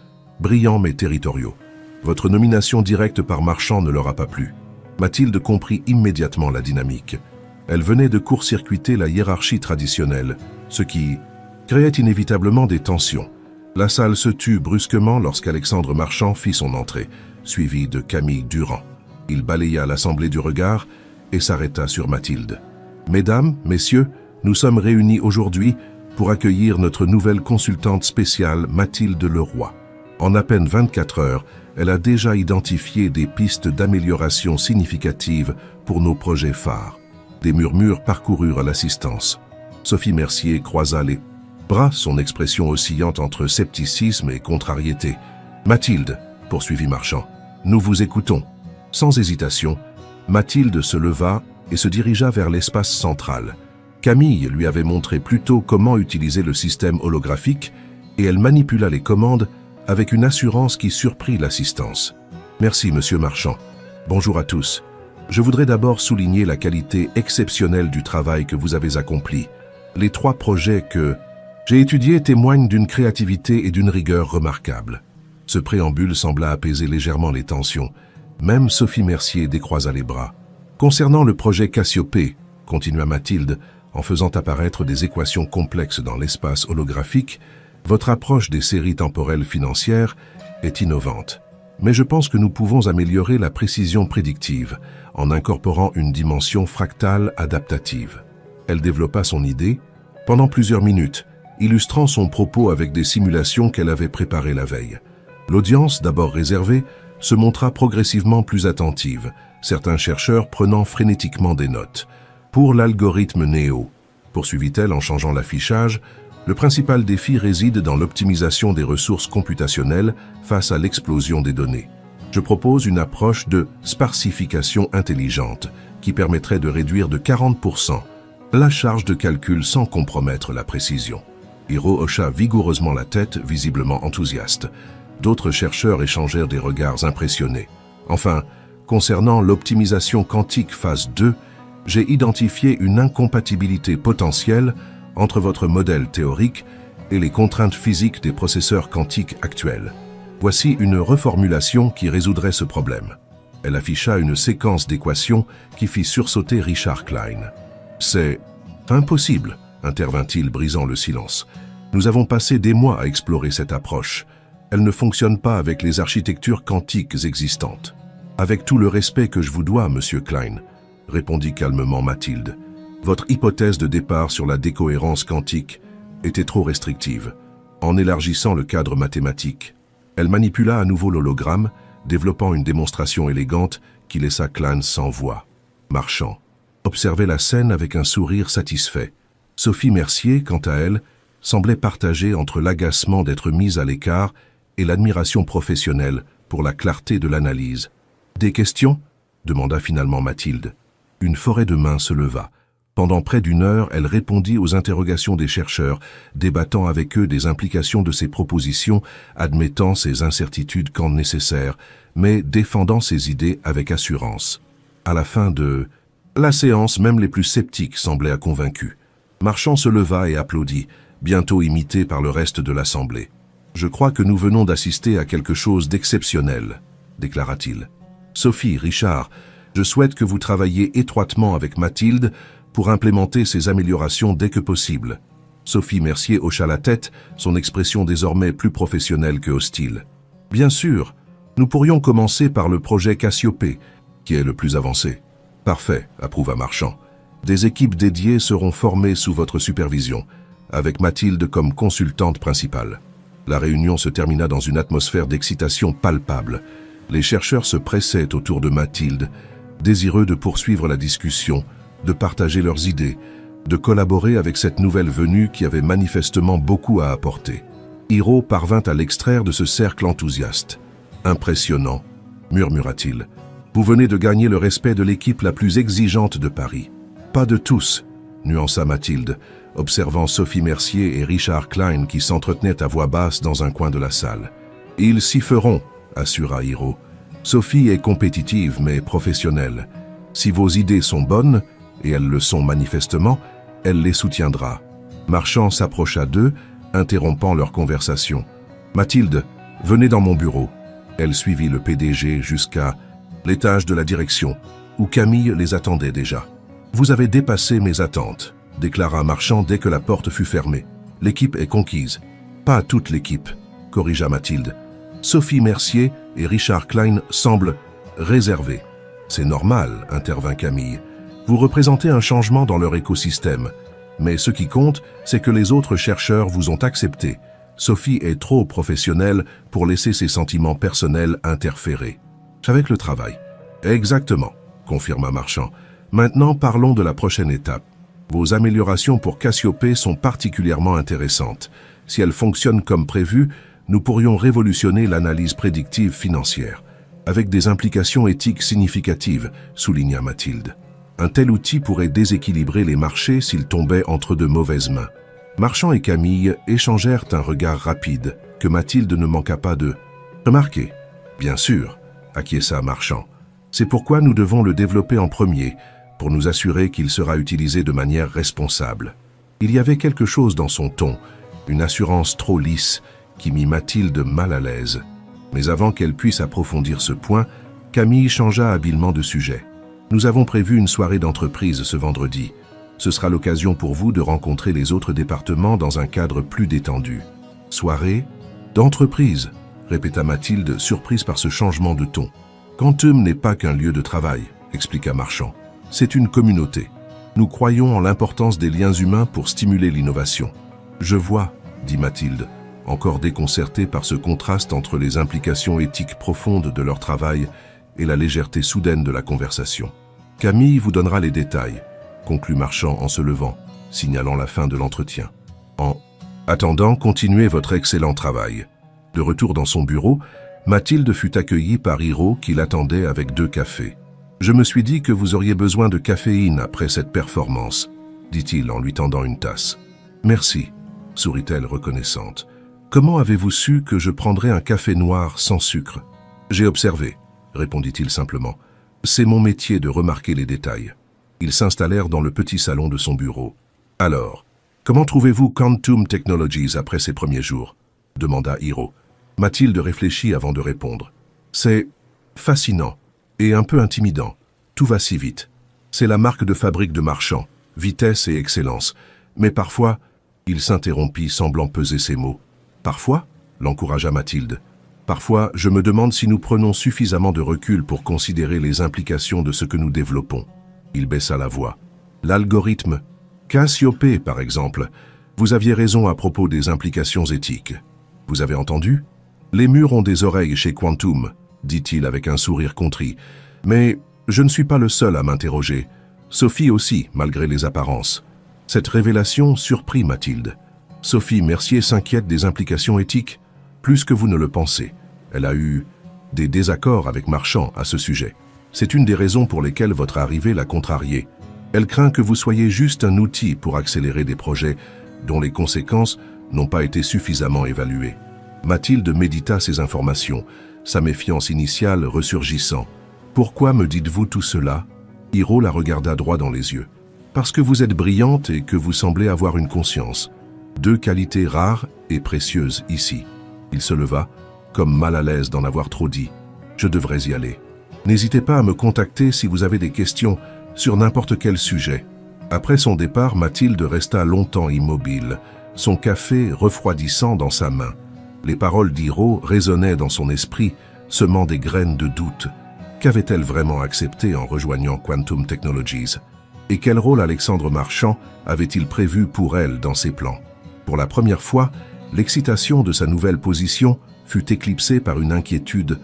brillants mais territoriaux. Votre nomination directe par Marchand ne leur a pas plu. Mathilde comprit immédiatement la dynamique. Elle venait de court-circuiter la hiérarchie traditionnelle, ce qui créait inévitablement des tensions. La salle se tut brusquement lorsqu'Alexandre Marchand fit son entrée, suivi de Camille Durand. Il balaya l'assemblée du regard et s'arrêta sur Mathilde. « Mesdames, messieurs, nous sommes réunis aujourd'hui pour accueillir notre nouvelle consultante spéciale Mathilde Leroy. En à peine 24 heures, elle a déjà identifié des pistes d'amélioration significatives pour nos projets phares. » Des murmures parcoururent l'assistance. Sophie Mercier croisa les bras, son expression oscillante entre scepticisme et contrariété. « Mathilde, » poursuivit Marchand, « nous vous écoutons. » Sans hésitation, Mathilde se leva et se dirigea vers l'espace central. Camille lui avait montré plus tôt comment utiliser le système holographique et elle manipula les commandes avec une assurance qui surprit l'assistance. « Merci, monsieur Marchand. Bonjour à tous. Je voudrais d'abord souligner la qualité exceptionnelle du travail que vous avez accompli. Les 3 projets que j'ai étudiés témoignent d'une créativité et d'une rigueur remarquables. » Ce préambule sembla apaiser légèrement les tensions. Même Sophie Mercier décroisa les bras. « Concernant le projet Cassiopée, » continua Mathilde, en faisant apparaître des équations complexes dans l'espace holographique, votre approche des séries temporelles financières est innovante. Mais je pense que nous pouvons améliorer la précision prédictive en incorporant une dimension fractale adaptative. Elle développa son idée pendant plusieurs minutes, illustrant son propos avec des simulations qu'elle avait préparées la veille. L'audience, d'abord réservée, se montra progressivement plus attentive, certains chercheurs prenant frénétiquement des notes. « Pour l'algorithme Néo », poursuivit-elle en changeant l'affichage, le principal défi réside dans l'optimisation des ressources computationnelles face à l'explosion des données. Je propose une approche de sparsification intelligente qui permettrait de réduire de 40% la charge de calcul sans compromettre la précision. Hiro hocha vigoureusement la tête, visiblement enthousiaste. D'autres chercheurs échangèrent des regards impressionnés. Enfin, concernant l'optimisation quantique phase 2, j'ai identifié une incompatibilité potentielle entre votre modèle théorique et les contraintes physiques des processeurs quantiques actuels. Voici une reformulation qui résoudrait ce problème. Elle afficha une séquence d'équations qui fit sursauter Richard Klein. « C'est impossible », intervint-il, brisant le silence. « Nous avons passé des mois à explorer cette approche. Elle ne fonctionne pas avec les architectures quantiques existantes. »« Avec tout le respect que je vous dois, monsieur Klein, » répondit calmement Mathilde. « Votre hypothèse de départ sur la décohérence quantique était trop restrictive. En élargissant le cadre mathématique, elle manipula à nouveau l'hologramme, développant une démonstration élégante qui laissa Klein sans voix. Marchand observait la scène avec un sourire satisfait. Sophie Mercier, quant à elle, semblait partager entre l'agacement d'être mise à l'écart et l'admiration professionnelle pour la clarté de l'analyse. « Des questions ?» demanda finalement Mathilde. Une forêt de mains se leva. Pendant près d'une heure, elle répondit aux interrogations des chercheurs, débattant avec eux des implications de ses propositions, admettant ses incertitudes quand nécessaire, mais défendant ses idées avec assurance. À la fin de la séance, même les plus sceptiques semblaient convaincus. Marchand se leva et applaudit, bientôt imité par le reste de l'assemblée. « Je crois que nous venons d'assister à quelque chose d'exceptionnel, » déclara-t-il. « Sophie, Richard, je souhaite que vous travailliez étroitement avec Mathilde pour implémenter ces améliorations dès que possible. » Sophie Mercier hocha la tête, son expression désormais plus professionnelle que hostile. « Bien sûr, nous pourrions commencer par le projet Cassiopée, qui est le plus avancé. »« Parfait, » approuva Marchand. « Des équipes dédiées seront formées sous votre supervision, avec Mathilde comme consultante principale. » La réunion se termina dans une atmosphère d'excitation palpable. Les chercheurs se pressaient autour de Mathilde, désireux de poursuivre la discussion, de partager leurs idées, de collaborer avec cette nouvelle venue qui avait manifestement beaucoup à apporter. Hiro parvint à l'extraire de ce cercle enthousiaste. « Impressionnant », murmura-t-il. « Vous venez de gagner le respect de l'équipe la plus exigeante de Paris. »« Pas de tous », nuança Mathilde, observant Sophie Mercier et Richard Klein qui s'entretenaient à voix basse dans un coin de la salle. « Ils s'y feront », assura Hiro. « Sophie est compétitive mais professionnelle. Si vos idées sont bonnes, et elles le sont manifestement, elle les soutiendra. » Marchand s'approcha d'eux, interrompant leur conversation. « Mathilde, venez dans mon bureau. » Elle suivit le PDG jusqu'à l'étage de la direction, où Camille les attendait déjà. « Vous avez dépassé mes attentes, » déclara Marchand dès que la porte fut fermée. « L'équipe est conquise. »« Pas toute l'équipe, » corrigea Mathilde. « Sophie Mercier et Richard Klein semblent réservés. »« C'est normal, » intervint Camille. « Vous représentez un changement dans leur écosystème. Mais ce qui compte, c'est que les autres chercheurs vous ont accepté. Sophie est trop professionnelle pour laisser ses sentiments personnels interférer. » « Avec le travail. »« Exactement, » confirma Marchand. « Maintenant, parlons de la prochaine étape. Vos améliorations pour Cassiopée sont particulièrement intéressantes. Si elles fonctionnent comme prévu, nous pourrions révolutionner l'analyse prédictive financière, avec des implications éthiques significatives, souligna Mathilde. Un tel outil pourrait déséquilibrer les marchés s'il tombait entre de mauvaises mains. Marchand et Camille échangèrent un regard rapide, que Mathilde ne manqua pas de remarquer. « Bien sûr, » acquiesça Marchand. « C'est pourquoi nous devons le développer en premier, pour nous assurer qu'il sera utilisé de manière responsable. » Il y avait quelque chose dans son ton, une assurance trop lisse, qui mit Mathilde mal à l'aise. Mais avant qu'elle puisse approfondir ce point, Camille changea habilement de sujet. « Nous avons prévu une soirée d'entreprise ce vendredi. Ce sera l'occasion pour vous de rencontrer les autres départements dans un cadre plus détendu. »« Soirée d'entreprise » répéta Mathilde, surprise par ce changement de ton. « Quantum n'est pas qu'un lieu de travail, » expliqua Marchand. « C'est une communauté. Nous croyons en l'importance des liens humains pour stimuler l'innovation. »« Je vois, » dit Mathilde, encore déconcertée par ce contraste entre les implications éthiques profondes de leur travail et la légèreté soudaine de la conversation. « Camille vous donnera les détails, » conclut Marchand en se levant. « signalant la fin de l'entretien. En attendant, continuez votre excellent travail. De retour dans son bureau, Mathilde fut accueillie par Hiro qui l'attendait avec 2 cafés. « Je me suis dit que vous auriez besoin de caféine après cette performance, » dit-il en lui tendant une tasse. « Merci, » sourit-elle reconnaissante. « Comment avez-vous su que je prendrais un café noir sans sucre ?»« J'ai observé, » répondit-il simplement. « C'est mon métier de remarquer les détails. » Ils s'installèrent dans le petit salon de son bureau. « Alors, comment trouvez-vous Quantum Technologies après ces premiers jours ?» demanda Hiro. Mathilde réfléchit avant de répondre. « C'est fascinant et un peu intimidant. Tout va si vite. C'est la marque de fabrique de Marchand, vitesse et excellence. Mais parfois, il s'interrompit semblant peser ses mots. Parfois, l'encouragea Mathilde. Parfois, je me demande si nous prenons suffisamment de recul pour considérer les implications de ce que nous développons. Il baissa la voix. L'algorithme Cassiopée, par exemple. Vous aviez raison à propos des implications éthiques. Vous avez entendu? Les murs ont des oreilles chez Quantum, dit-il avec un sourire contrit. Mais je ne suis pas le seul à m'interroger. Sophie aussi, malgré les apparences. Cette révélation surprit Mathilde. Sophie Mercier s'inquiète des implications éthiques, plus que vous ne le pensez. Elle a eu des désaccords avec Marchand à ce sujet. C'est une des raisons pour lesquelles votre arrivée l'a contrariée. Elle craint que vous soyez juste un outil pour accélérer des projets dont les conséquences n'ont pas été suffisamment évaluées. Mathilde médita ces informations, sa méfiance initiale ressurgissant. « Pourquoi me dites-vous tout cela ?» Hiro la regarda droit dans les yeux. « Parce que vous êtes brillante et que vous semblez avoir une conscience. 2 qualités rares et précieuses ici. » Il se leva, comme mal à l'aise d'en avoir trop dit. « Je devrais y aller. N'hésitez pas à me contacter si vous avez des questions sur n'importe quel sujet. » Après son départ, Mathilde resta longtemps immobile, son café refroidissant dans sa main. Les paroles d'Hiro résonnaient dans son esprit, semant des graines de doute. Qu'avait-elle vraiment accepté en rejoignant Quantum Technologies? Et quel rôle Alexandre Marchand avait-il prévu pour elle dans ses plans? Pour la première fois, l'excitation de sa nouvelle position fut éclipsée par une inquiétude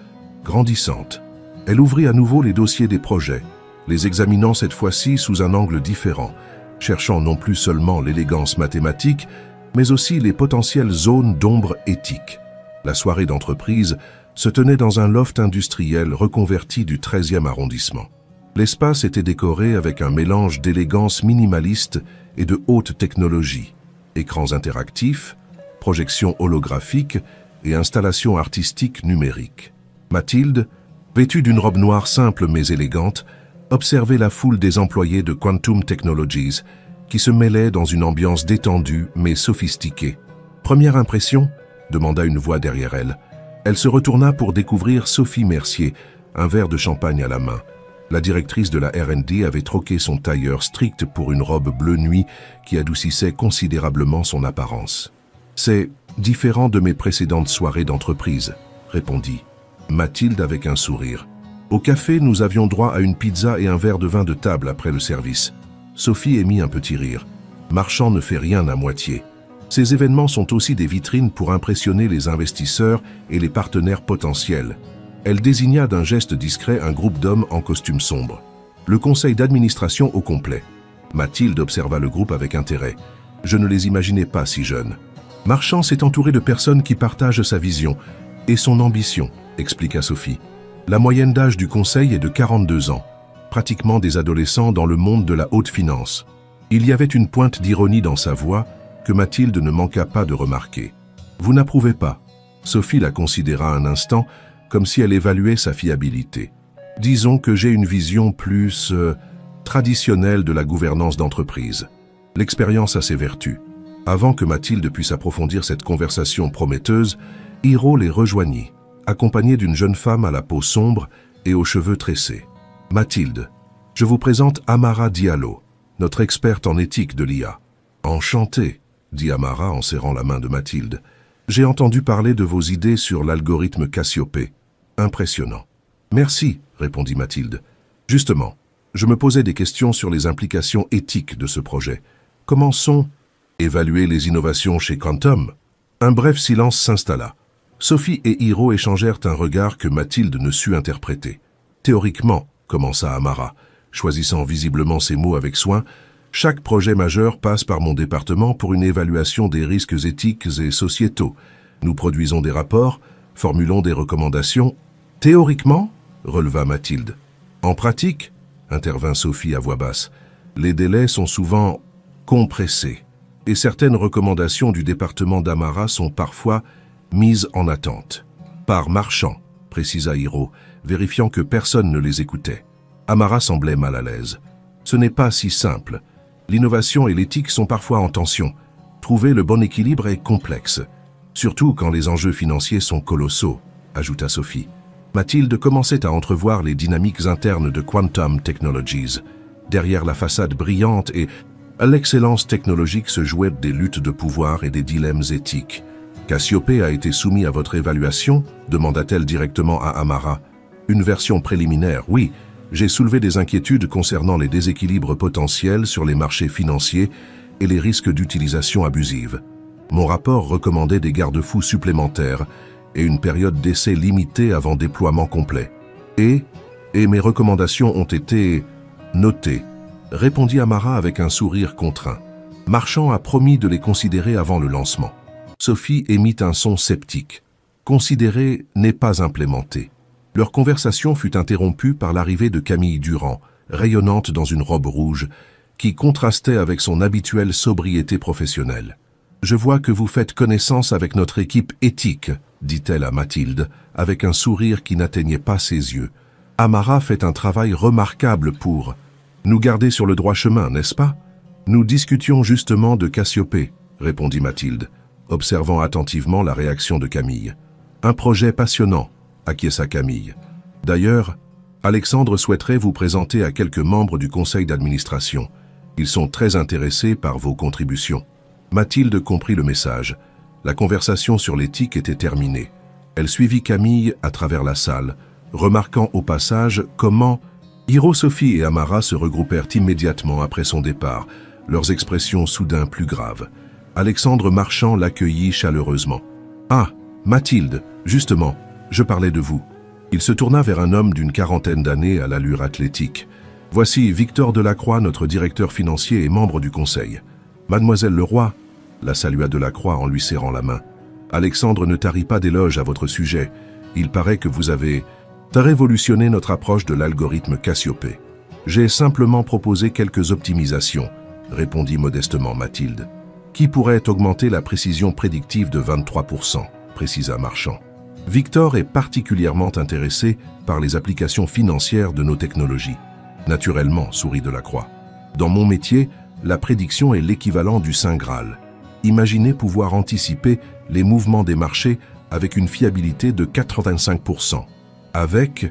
grandissante. Elle ouvrit à nouveau les dossiers des projets, les examinant cette fois-ci sous un angle différent, cherchant non plus seulement l'élégance mathématique, mais aussi les potentielles zones d'ombre éthique. La soirée d'entreprise se tenait dans un loft industriel reconverti du 13e arrondissement. L'espace était décoré avec un mélange d'élégance minimaliste et de haute technologie. Écrans interactifs, projections holographiques et installations artistiques numériques. Mathilde, vêtue d'une robe noire simple mais élégante, observait la foule des employés de Quantum Technologies qui se mêlaient dans une ambiance détendue mais sophistiquée. « Première impression ?» demanda une voix derrière elle. Elle se retourna pour découvrir Sophie Mercier, un verre de champagne à la main. La directrice de la R&D avait troqué son tailleur strict pour une robe bleu nuit qui adoucissait considérablement son apparence. « C'est différent de mes précédentes soirées d'entreprise », répondit Mathilde avec un sourire. « Au café, nous avions droit à une pizza et un verre de vin de table après le service. » Sophie émit un petit rire. « Marchand ne fait rien à moitié. Ces événements sont aussi des vitrines pour impressionner les investisseurs et les partenaires potentiels. » Elle désigna d'un geste discret un groupe d'hommes en costume sombre. Le conseil d'administration au complet. Mathilde observa le groupe avec intérêt. Je ne les imaginais pas si jeunes. Marchand s'est entouré de personnes qui partagent sa vision et son ambition, expliqua Sophie. La moyenne d'âge du conseil est de 42 ans, pratiquement des adolescents dans le monde de la haute finance. Il y avait une pointe d'ironie dans sa voix que Mathilde ne manqua pas de remarquer. Vous n'approuvez pas. Sophie la considéra un instant, comme si elle évaluait sa fiabilité. Disons que j'ai une vision plus traditionnelle de la gouvernance d'entreprise. L'expérience a ses vertus. Avant que Mathilde puisse approfondir cette conversation prometteuse, Hiro les rejoignit, accompagné d'une jeune femme à la peau sombre et aux cheveux tressés. Mathilde, je vous présente Amara Diallo, notre experte en éthique de l'IA. Enchantée, dit Amara en serrant la main de Mathilde. J'ai entendu parler de vos idées sur l'algorithme Cassiopée. Impressionnant. Merci, répondit Mathilde. Justement, je me posais des questions sur les implications éthiques de ce projet. Commençons évaluer les innovations chez Quantum. Un bref silence s'installa. Sophie et Hiro échangèrent un regard que Mathilde ne sut interpréter. Théoriquement, commença Amara, choisissant visiblement ses mots avec soin, Chaque projet majeur passe par mon département pour une évaluation des risques éthiques et sociétaux. Nous produisons des rapports, formulons des recommandations. Théoriquement, releva Mathilde. En pratique, intervint Sophie à voix basse, les délais sont souvent compressés et certaines recommandations du département d'Amara sont parfois mises en attente. Par Marchand, précisa Hiro, vérifiant que personne ne les écoutait. Amara semblait mal à l'aise. Ce n'est pas si simple. L'innovation et l'éthique sont parfois en tension. Trouver le bon équilibre est complexe, surtout quand les enjeux financiers sont colossaux, ajouta Sophie. Mathilde commençait à entrevoir les dynamiques internes de Quantum Technologies. Derrière la façade brillante et l'excellence technologique se jouaient des luttes de pouvoir et des dilemmes éthiques. Cassiopée a été soumis à votre évaluation, demanda-t-elle directement à Amara. Une version préliminaire, oui. J'ai soulevé des inquiétudes concernant les déséquilibres potentiels sur les marchés financiers et les risques d'utilisation abusive. Mon rapport recommandait des garde-fous supplémentaires et une période d'essai limitée avant déploiement complet. Et mes recommandations ont été notées, répondit Amara avec un sourire contraint. Marchand a promis de les considérer avant le lancement. Sophie émit un son sceptique. Considérer n'est pas implémenté. Leur conversation fut interrompue par l'arrivée de Camille Durand, rayonnante dans une robe rouge, qui contrastait avec son habituelle sobriété professionnelle. « Je vois que vous faites connaissance avec notre équipe éthique », dit-elle à Mathilde, avec un sourire qui n'atteignait pas ses yeux. « Amara fait un travail remarquable pour nous garder sur le droit chemin, n'est-ce pas ? Nous discutions justement de Cassiopée, répondit Mathilde, observant attentivement la réaction de Camille. « Un projet passionnant », acquiesça Camille. « D'ailleurs, Alexandre souhaiterait vous présenter à quelques membres du conseil d'administration. Ils sont très intéressés par vos contributions. » Mathilde comprit le message. La conversation sur l'éthique était terminée. Elle suivit Camille à travers la salle, remarquant au passage comment Hiro, Sophie et Amara se regroupèrent immédiatement après son départ, leurs expressions soudain plus graves. Alexandre Marchand l'accueillit chaleureusement. « Ah, Mathilde, justement, je parlais de vous. » Il se tourna vers un homme d'une quarantaine d'années à l'allure athlétique. « Voici Victor Delacroix, notre directeur financier et membre du conseil. »« Mademoiselle Leroy » la salua Delacroix en lui serrant la main. « Alexandre ne tarit pas d'éloges à votre sujet. Il paraît que vous avez révolutionné notre approche de l'algorithme Cassiopée. J'ai simplement proposé quelques optimisations, » répondit modestement Mathilde. « Qui pourrait augmenter la précision prédictive de 23%, précisa Marchand. Victor est particulièrement intéressé par les applications financières de nos technologies. Naturellement, sourit Delacroix. Dans mon métier, la prédiction est l'équivalent du Saint Graal. Imaginez pouvoir anticiper les mouvements des marchés avec une fiabilité de 85%. Avec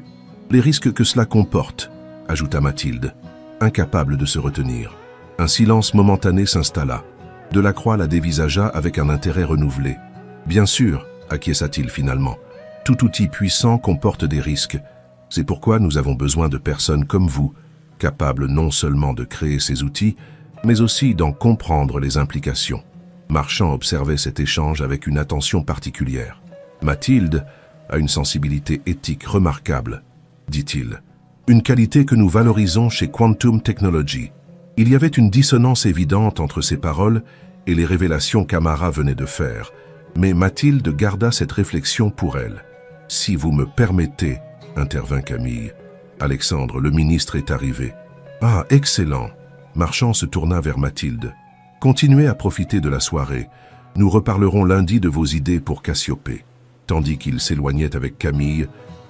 les risques que cela comporte, ajouta Mathilde, incapable de se retenir. Un silence momentané s'installa. Delacroix la dévisagea avec un intérêt renouvelé. Bien sûr, acquiesça-t-il finalement. Tout outil puissant comporte des risques. C'est pourquoi nous avons besoin de personnes comme vous, capables non seulement de créer ces outils, mais aussi d'en comprendre les implications. Marchand observait cet échange avec une attention particulière. Mathilde a une sensibilité éthique remarquable, dit-il. Une qualité que nous valorisons chez Quantum Technology. Il y avait une dissonance évidente entre ses paroles et les révélations qu'Amara venait de faire. Mais Mathilde garda cette réflexion pour elle. « Si vous me permettez, » intervint Camille. « Alexandre, le ministre est arrivé. »« Ah, excellent !» Marchand se tourna vers Mathilde. « Continuez à profiter de la soirée. Nous reparlerons lundi de vos idées pour Cassiopée. » Tandis qu'il s'éloignait avec Camille,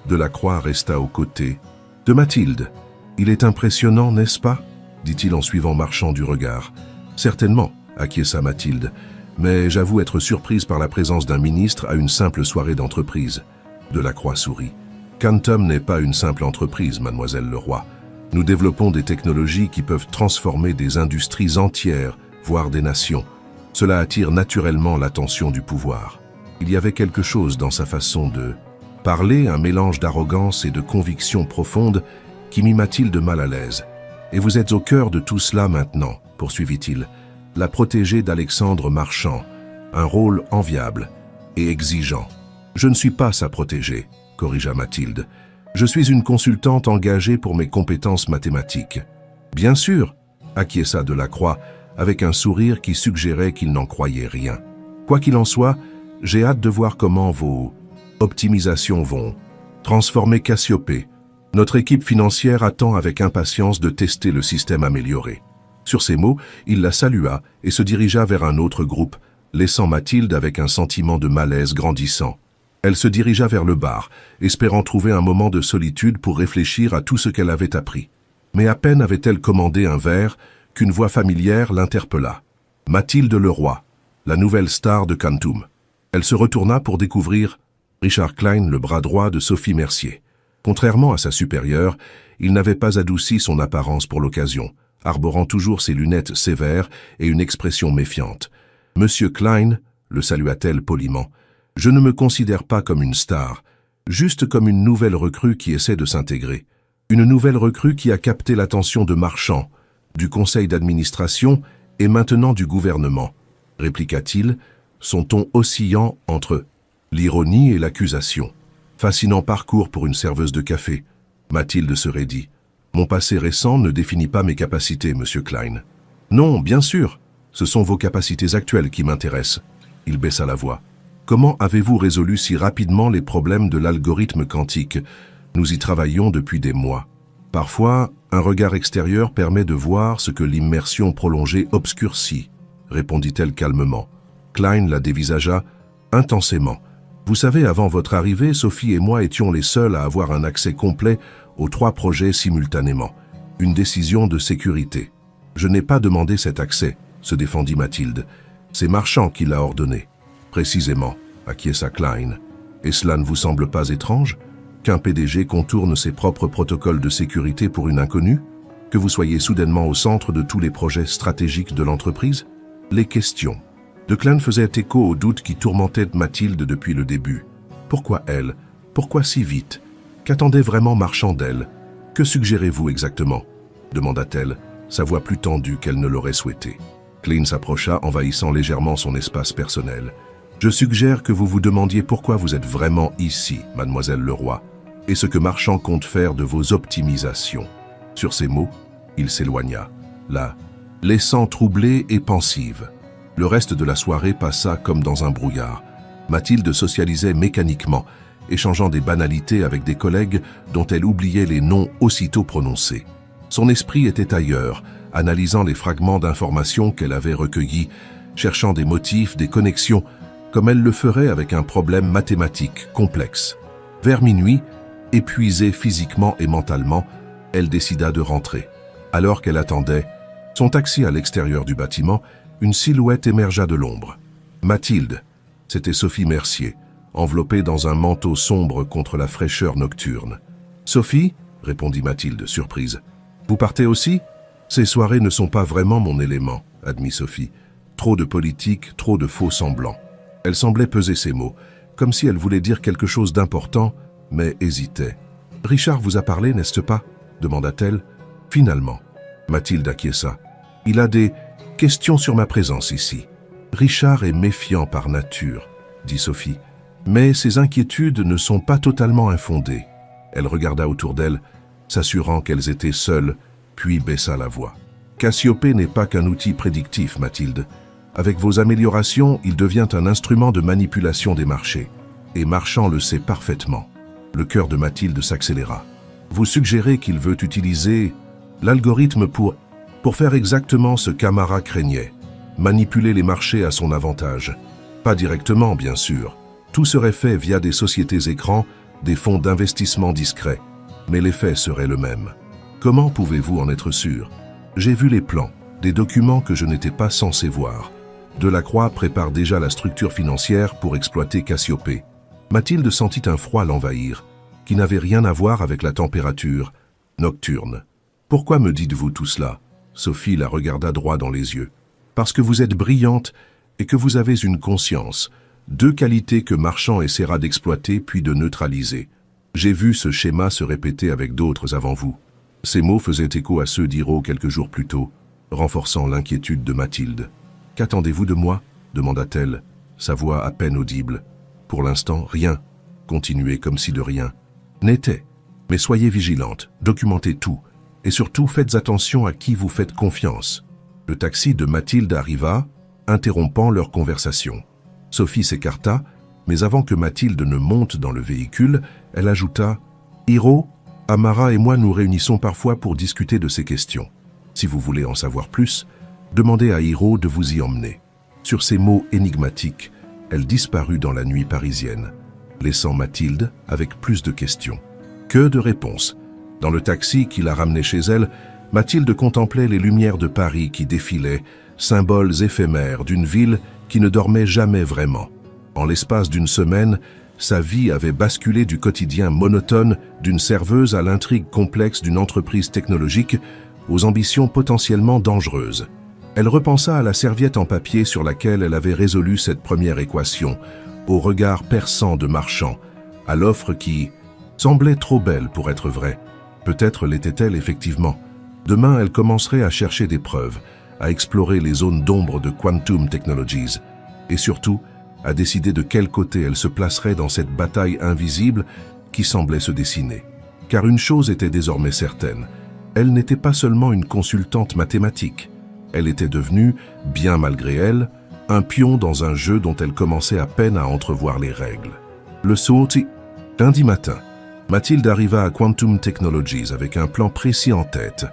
Delacroix resta aux côtés de Mathilde. « Il est impressionnant, n'est-ce pas ?» dit-il en suivant Marchand du regard. « Certainement, » acquiesça Mathilde. Mais j'avoue être surprise par la présence d'un ministre à une simple soirée d'entreprise. Delacroix sourit. Quantum n'est pas une simple entreprise, mademoiselle Leroy. Nous développons des technologies qui peuvent transformer des industries entières, voire des nations. Cela attire naturellement l'attention du pouvoir. Il y avait quelque chose dans sa façon de parler, un mélange d'arrogance et de conviction profonde qui mit Mathilde mal à l'aise. Et vous êtes au cœur de tout cela maintenant, poursuivit-il. La protégée d'Alexandre Marchand, un rôle enviable et exigeant. Je ne suis pas sa protégée, corrigea Mathilde. Je suis une consultante engagée pour mes compétences mathématiques. Bien sûr, acquiesça Delacroix, avec un sourire qui suggérait qu'il n'en croyait rien. Quoi qu'il en soit, j'ai hâte de voir comment vos optimisations vont transformer Cassiopée. Notre équipe financière attend avec impatience de tester le système amélioré. Sur ces mots, il la salua et se dirigea vers un autre groupe, laissant Mathilde avec un sentiment de malaise grandissant. Elle se dirigea vers le bar, espérant trouver un moment de solitude pour réfléchir à tout ce qu'elle avait appris. Mais à peine avait-elle commandé un verre qu'une voix familière l'interpella. Mathilde Leroy, la nouvelle star de Quantum. Elle se retourna pour découvrir Richard Klein, le bras droit de Sophie Mercier. Contrairement à sa supérieure, il n'avait pas adouci son apparence pour l'occasion, arborant toujours ses lunettes sévères et une expression méfiante. « Monsieur Klein », le salua-t-elle poliment, « je ne me considère pas comme une star, juste comme une nouvelle recrue qui essaie de s'intégrer. Une nouvelle recrue qui a capté l'attention de Marchand, du conseil d'administration et maintenant du gouvernement, » répliqua-t-il, son ton oscillant entre l'ironie et l'accusation. Fascinant parcours pour une serveuse de café. Mathilde se raidit. Mon passé récent ne définit pas mes capacités, monsieur Klein. Non, bien sûr, ce sont vos capacités actuelles qui m'intéressent. Il baissa la voix. Comment avez-vous résolu si rapidement les problèmes de l'algorithme quantique? Nous y travaillons depuis des mois. Parfois, un regard extérieur permet de voir ce que l'immersion prolongée obscurcit, répondit-elle calmement. Klein la dévisagea intensément. Vous savez, avant votre arrivée, Sophie et moi étions les seuls à avoir un accès complet aux 3 projets simultanément. Une décision de sécurité. Je n'ai pas demandé cet accès, se défendit Mathilde. C'est Marchand qui l'a ordonné. Précisément, acquiesça Klein. Et cela ne vous semble pas étrange? Qu'un PDG contourne ses propres protocoles de sécurité pour une inconnue? Que vous soyez soudainement au centre de tous les projets stratégiques de l'entreprise? Les questions de Klein faisaient écho aux doutes qui tourmentaient Mathilde depuis le début. Pourquoi elle? Pourquoi si vite? Qu'attendait vraiment Marchand d'elle? Que suggérez-vous exactement? Demanda-t-elle, sa voix plus tendue qu'elle ne l'aurait souhaité. Klein s'approcha, envahissant légèrement son espace personnel. Je suggère que vous vous demandiez pourquoi vous êtes vraiment ici, mademoiselle Leroy, et ce que Marchand compte faire de vos optimisations. Sur ces mots, il s'éloigna, la laissant troublée et pensive. Le reste de la soirée passa comme dans un brouillard. Mathilde socialisait mécaniquement, échangeant des banalités avec des collègues dont elle oubliait les noms aussitôt prononcés. Son esprit était ailleurs, analysant les fragments d'informations qu'elle avait recueillis, cherchant des motifs, des connexions, comme elle le ferait avec un problème mathématique complexe. Vers minuit, épuisée physiquement et mentalement, elle décida de rentrer. Alors qu'elle attendait son taxi à l'extérieur du bâtiment, une silhouette émergea de l'ombre. Mathilde, c'était Sophie Mercier, enveloppée dans un manteau sombre contre la fraîcheur nocturne. « Sophie ?» répondit Mathilde, surprise. « Vous partez aussi ?»« Ces soirées ne sont pas vraiment mon élément, » admit Sophie. « Trop de politique, trop de faux semblants. » Elle semblait peser ses mots, comme si elle voulait dire quelque chose d'important, mais hésitait. « Richard vous a parlé, n'est-ce pas ?» demanda-t-elle. Finalement, Mathilde acquiesça. « Il a des questions sur ma présence ici. »« Richard est méfiant par nature, » dit Sophie. « Mais ses inquiétudes ne sont pas totalement infondées. » Elle regarda autour d'elle, s'assurant qu'elles étaient seules, puis baissa la voix. « Cassiopée n'est pas qu'un outil prédictif, Mathilde. Avec vos améliorations, il devient un instrument de manipulation des marchés. Et Marchand le sait parfaitement. » Le cœur de Mathilde s'accéléra. « Vous suggérez qu'il veut utiliser l'algorithme pour faire exactement ce qu'Amara craignait, manipuler les marchés à son avantage. Pas directement, bien sûr. Tout serait fait via des sociétés écrans, des fonds d'investissement discrets. Mais l'effet serait le même. Comment pouvez-vous en être sûr? J'ai vu les plans, des documents que je n'étais pas censé voir. Delacroix prépare déjà la structure financière pour exploiter Cassiopée. Mathilde sentit un froid l'envahir, qui n'avait rien à voir avec la température nocturne. Pourquoi me dites-vous tout cela? Sophie la regarda droit dans les yeux. Parce que vous êtes brillante et que vous avez une conscience, 2 qualités que Marchand essaiera d'exploiter puis de neutraliser. J'ai vu ce schéma se répéter avec d'autres avant vous. Ces mots faisaient écho à ceux d'Hiro quelques jours plus tôt, renforçant l'inquiétude de Mathilde. « Qu'attendez-vous de moi ?» demanda-t-elle, sa voix à peine audible. « Pour l'instant, rien. » Continuez comme si de rien n'était. « Mais soyez vigilante, documentez tout. Et surtout, faites attention à qui vous faites confiance. Le taxi de Mathilde arriva, interrompant leur conversation. Sophie s'écarta, mais avant que Mathilde ne monte dans le véhicule, elle ajouta « Hiro, Amara et moi nous réunissons parfois pour discuter de ces questions. Si vous voulez en savoir plus, demandez à Hiro de vous y emmener. » Sur ces mots énigmatiques, elle disparut dans la nuit parisienne, laissant Mathilde avec plus de questions que de réponses. Dans le taxi qui la ramenait chez elle, Mathilde contemplait les lumières de Paris qui défilaient, symboles éphémères d'une ville qui ne dormait jamais vraiment. En l'espace d'une semaine, sa vie avait basculé du quotidien monotone d'une serveuse à l'intrigue complexe d'une entreprise technologique aux ambitions potentiellement dangereuses. Elle repensa à la serviette en papier sur laquelle elle avait résolu cette première équation, au regard perçant de Marchand, à l'offre qui semblait trop belle pour être vraie. Peut-être l'était-elle effectivement. Demain, elle commencerait à chercher des preuves, à explorer les zones d'ombre de Quantum Technologies, et surtout, à décider de quel côté elle se placerait dans cette bataille invisible qui semblait se dessiner. Car une chose était désormais certaine, elle n'était pas seulement une consultante mathématique. Elle était devenue, bien malgré elle, un pion dans un jeu dont elle commençait à peine à entrevoir les règles. Le sorti. Lundi matin, Mathilde arriva à Quantum Technologies avec un plan précis en tête.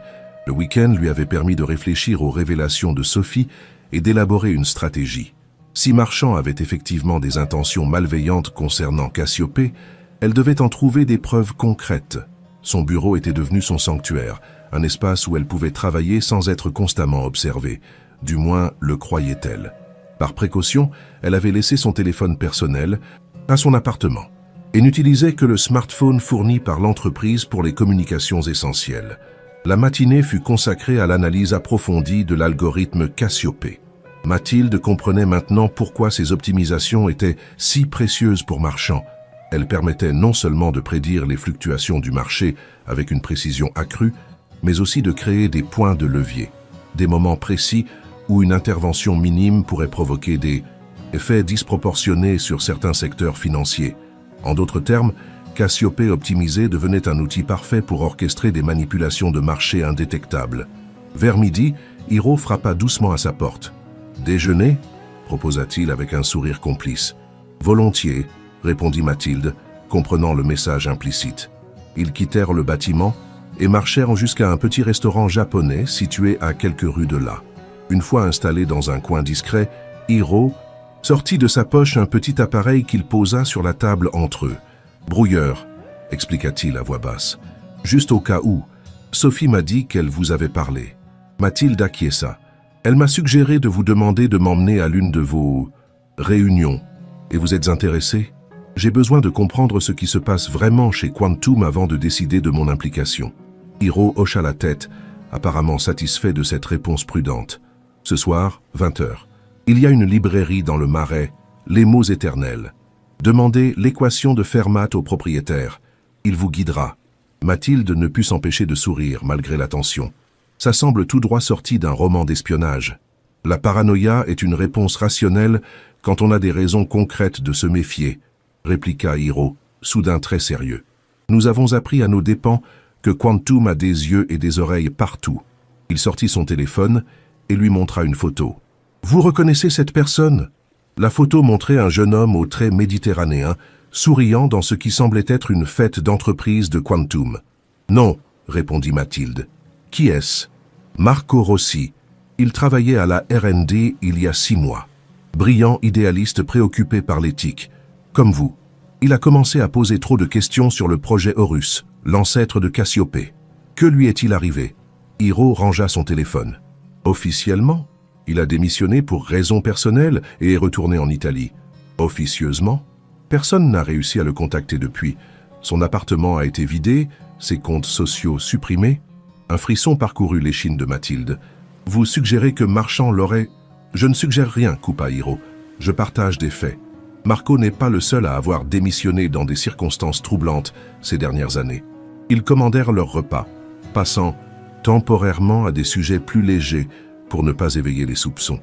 Le week-end lui avait permis de réfléchir aux révélations de Sophie et d'élaborer une stratégie. Si Marchand avait effectivement des intentions malveillantes concernant Cassiopée, elle devait en trouver des preuves concrètes. Son bureau était devenu son sanctuaire, un espace où elle pouvait travailler sans être constamment observée. Du moins, le croyait-elle. Par précaution, elle avait laissé son téléphone personnel à son appartement et n'utilisait que le smartphone fourni par l'entreprise pour les communications essentielles. La matinée fut consacrée à l'analyse approfondie de l'algorithme Cassiopée. Mathilde comprenait maintenant pourquoi ces optimisations étaient si précieuses pour Marchand. Elles permettaient non seulement de prédire les fluctuations du marché avec une précision accrue, mais aussi de créer des points de levier, des moments précis où une intervention minime pourrait provoquer des effets disproportionnés sur certains secteurs financiers. En d'autres termes, Cassiopée optimisée devenait un outil parfait pour orchestrer des manipulations de marché indétectables. Vers midi, Hiro frappa doucement à sa porte. « Déjeuner » proposa-t-il avec un sourire complice. « Volontiers » répondit Mathilde, comprenant le message implicite. Ils quittèrent le bâtiment et marchèrent jusqu'à un petit restaurant japonais situé à quelques rues de là. Une fois installé dans un coin discret, Hiro sortit de sa poche un petit appareil qu'il posa sur la table entre eux. « Brouilleur » expliqua-t-il à voix basse. « Juste au cas où, Sophie m'a dit qu'elle vous avait parlé. » Mathilde acquiesça. « Elle m'a suggéré de vous demander de m'emmener à l'une de vos réunions. Et vous êtes intéressé ? J'ai besoin de comprendre ce qui se passe vraiment chez Quantum avant de décider de mon implication. » Hiro hocha la tête, apparemment satisfait de cette réponse prudente. Ce soir, 20h. Il y a une librairie dans le Marais, Les mots éternels. Demandez l'équation de Fermat au propriétaire. Il vous guidera. Mathilde ne put s'empêcher de sourire malgré la tension. Ça semble tout droit sorti d'un roman d'espionnage. La paranoïa est une réponse rationnelle quand on a des raisons concrètes de se méfier, répliqua Hiro, soudain très sérieux. Nous avons appris à nos dépens que Quantum a des yeux et des oreilles partout. Il sortit son téléphone et lui montra une photo. « Vous reconnaissez cette personne ?» La photo montrait un jeune homme aux traits méditerranéens, souriant dans ce qui semblait être une fête d'entreprise de Quantum. « Non, » répondit Mathilde. « Qui est-ce » ?»« Marco Rossi. Il travaillait à la R&D il y a 6 mois. Brillant idéaliste préoccupé par l'éthique. Comme vous. Il a commencé à poser trop de questions sur le projet Horus, l'ancêtre de Cassiopée. Que lui est-il arrivé ?» Hiro rangea son téléphone. « Officiellement, il a démissionné pour raisons personnelles et est retourné en Italie. Officieusement, personne n'a réussi à le contacter depuis. Son appartement a été vidé, ses comptes sociaux supprimés. » Un frisson parcourut l'échine de Mathilde. « Vous suggérez que Marchand l'aurait... » »« Je ne suggère rien, » coupa Hiro. « Je partage des faits. Marco n'est pas le seul à avoir démissionné dans des circonstances troublantes ces dernières années. Ils commandèrent leur repas, passant temporairement à des sujets plus légers pour ne pas éveiller les soupçons.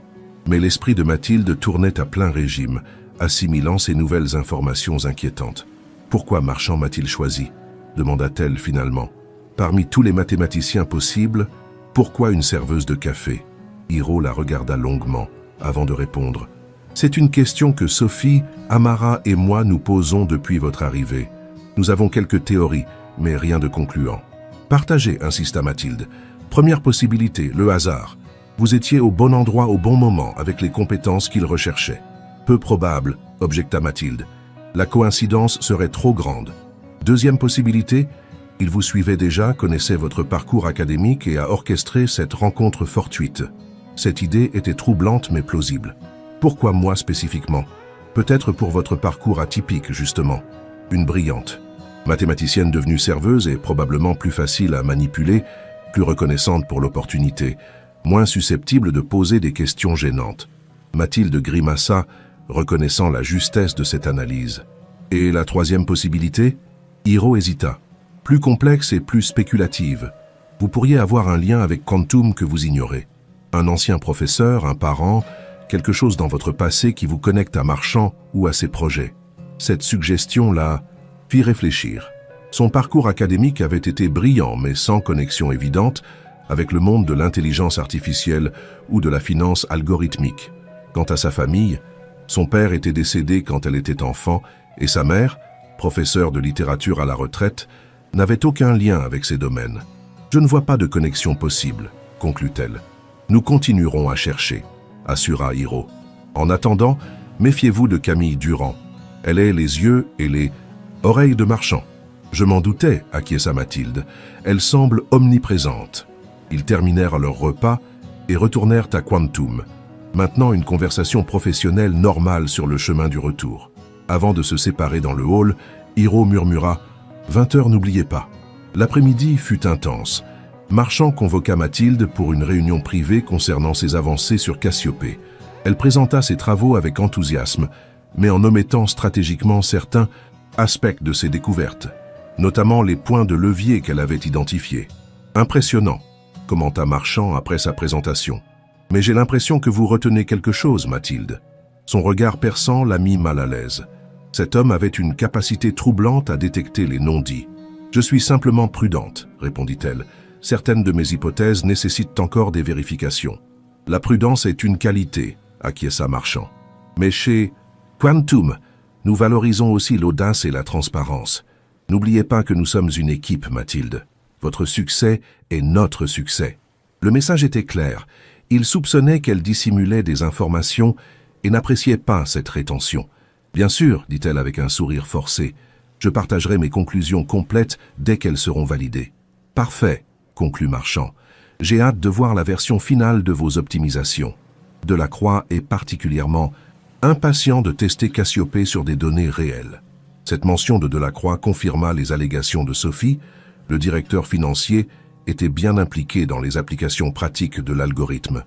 Mais l'esprit de Mathilde tournait à plein régime, assimilant ces nouvelles informations inquiétantes. « Pourquoi Marchand m'a-t-il choisi ?» demanda-t-elle finalement. « Parmi tous les mathématiciens possibles, pourquoi une serveuse de café? Hiro la regarda longuement, avant de répondre. C'est une question que Sophie, Amara et moi nous posons depuis votre arrivée. Nous avons quelques théories, mais rien de concluant. Partagez, insista Mathilde. Première possibilité, le hasard. Vous étiez au bon endroit au bon moment avec les compétences qu'il recherchait. Peu probable, objecta Mathilde. La coïncidence serait trop grande. Deuxième possibilité, il vous suivait déjà, connaissait votre parcours académique et a orchestré cette rencontre fortuite. Cette idée était troublante mais plausible. Pourquoi moi spécifiquement? Peut-être pour votre parcours atypique, justement. Une brillante. Mathématicienne devenue serveuse et probablement plus facile à manipuler, plus reconnaissante pour l'opportunité, moins susceptible de poser des questions gênantes. Mathilde grimaça, reconnaissant la justesse de cette analyse. Et la troisième possibilité? Hiro hésita. Plus complexe et plus spéculative. Vous pourriez avoir un lien avec Quantum que vous ignorez. Un ancien professeur, un parent, quelque chose dans votre passé qui vous connecte à Marchand ou à ses projets. Cette suggestion-là fit réfléchir. Son parcours académique avait été brillant mais sans connexion évidente avec le monde de l'intelligence artificielle ou de la finance algorithmique. Quant à sa famille, son père était décédé quand elle était enfant et sa mère, professeure de littérature à la retraite, n'avait aucun lien avec ces domaines. Je ne vois pas de connexion possible, conclut-elle. Nous continuerons à chercher, assura Hiro. En attendant, méfiez-vous de Camille Durand. Elle est les yeux et les oreilles de Marchand. Je m'en doutais, acquiesça Mathilde. Elle semble omniprésente. Ils terminèrent leur repas et retournèrent à Quantum. Maintenant, une conversation professionnelle normale sur le chemin du retour. Avant de se séparer dans le hall, Hiro murmura « 20 heures, n'oubliez pas ». L'après-midi fut intense. Marchand convoqua Mathilde pour une réunion privée concernant ses avancées sur Cassiopée. Elle présenta ses travaux avec enthousiasme, mais en omettant stratégiquement certains aspects de ses découvertes, notamment les points de levier qu'elle avait identifiés. « Impressionnant », commenta Marchand après sa présentation. « Mais j'ai l'impression que vous retenez quelque chose, Mathilde. » Son regard perçant la mit mal à l'aise. Cet homme avait une capacité troublante à détecter les non-dits. « Je suis simplement prudente, » répondit-elle. « Certaines de mes hypothèses nécessitent encore des vérifications. »« La prudence est une qualité, » acquiesça Marchand. « Mais chez Quantum, nous valorisons aussi l'audace et la transparence. N'oubliez pas que nous sommes une équipe, Mathilde. Votre succès est notre succès. » Le message était clair. Il soupçonnait qu'elle dissimulait des informations et n'appréciait pas cette rétention. « Bien sûr, dit-elle avec un sourire forcé, je partagerai mes conclusions complètes dès qu'elles seront validées. »« Parfait, » conclut Marchand. « J'ai hâte de voir la version finale de vos optimisations. » Delacroix est particulièrement impatient de tester Cassiopée sur des données réelles. Cette mention de Delacroix confirma les allégations de Sophie. Le directeur financier était bien impliqué dans les applications pratiques de l'algorithme.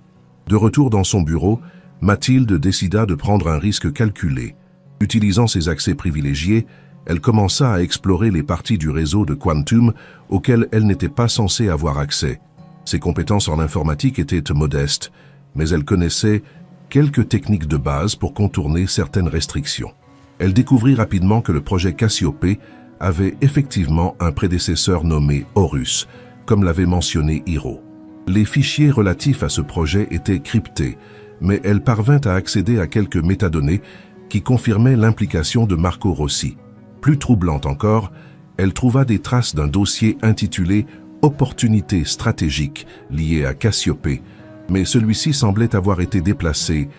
De retour dans son bureau, Mathilde décida de prendre un risque calculé. Utilisant ses accès privilégiés, elle commença à explorer les parties du réseau de Quantum auxquelles elle n'était pas censée avoir accès. Ses compétences en informatique étaient modestes, mais elle connaissait quelques techniques de base pour contourner certaines restrictions. Elle découvrit rapidement que le projet Cassiopée avait effectivement un prédécesseur nommé Horus, comme l'avait mentionné Hiro. Les fichiers relatifs à ce projet étaient cryptés, mais elle parvint à accéder à quelques métadonnées qui confirmaient l'implication de Marco Rossi. Plus troublante encore, elle trouva des traces d'un dossier intitulé « Opportunités stratégiques » lié à Cassiopée, mais celui-ci semblait avoir été déplacé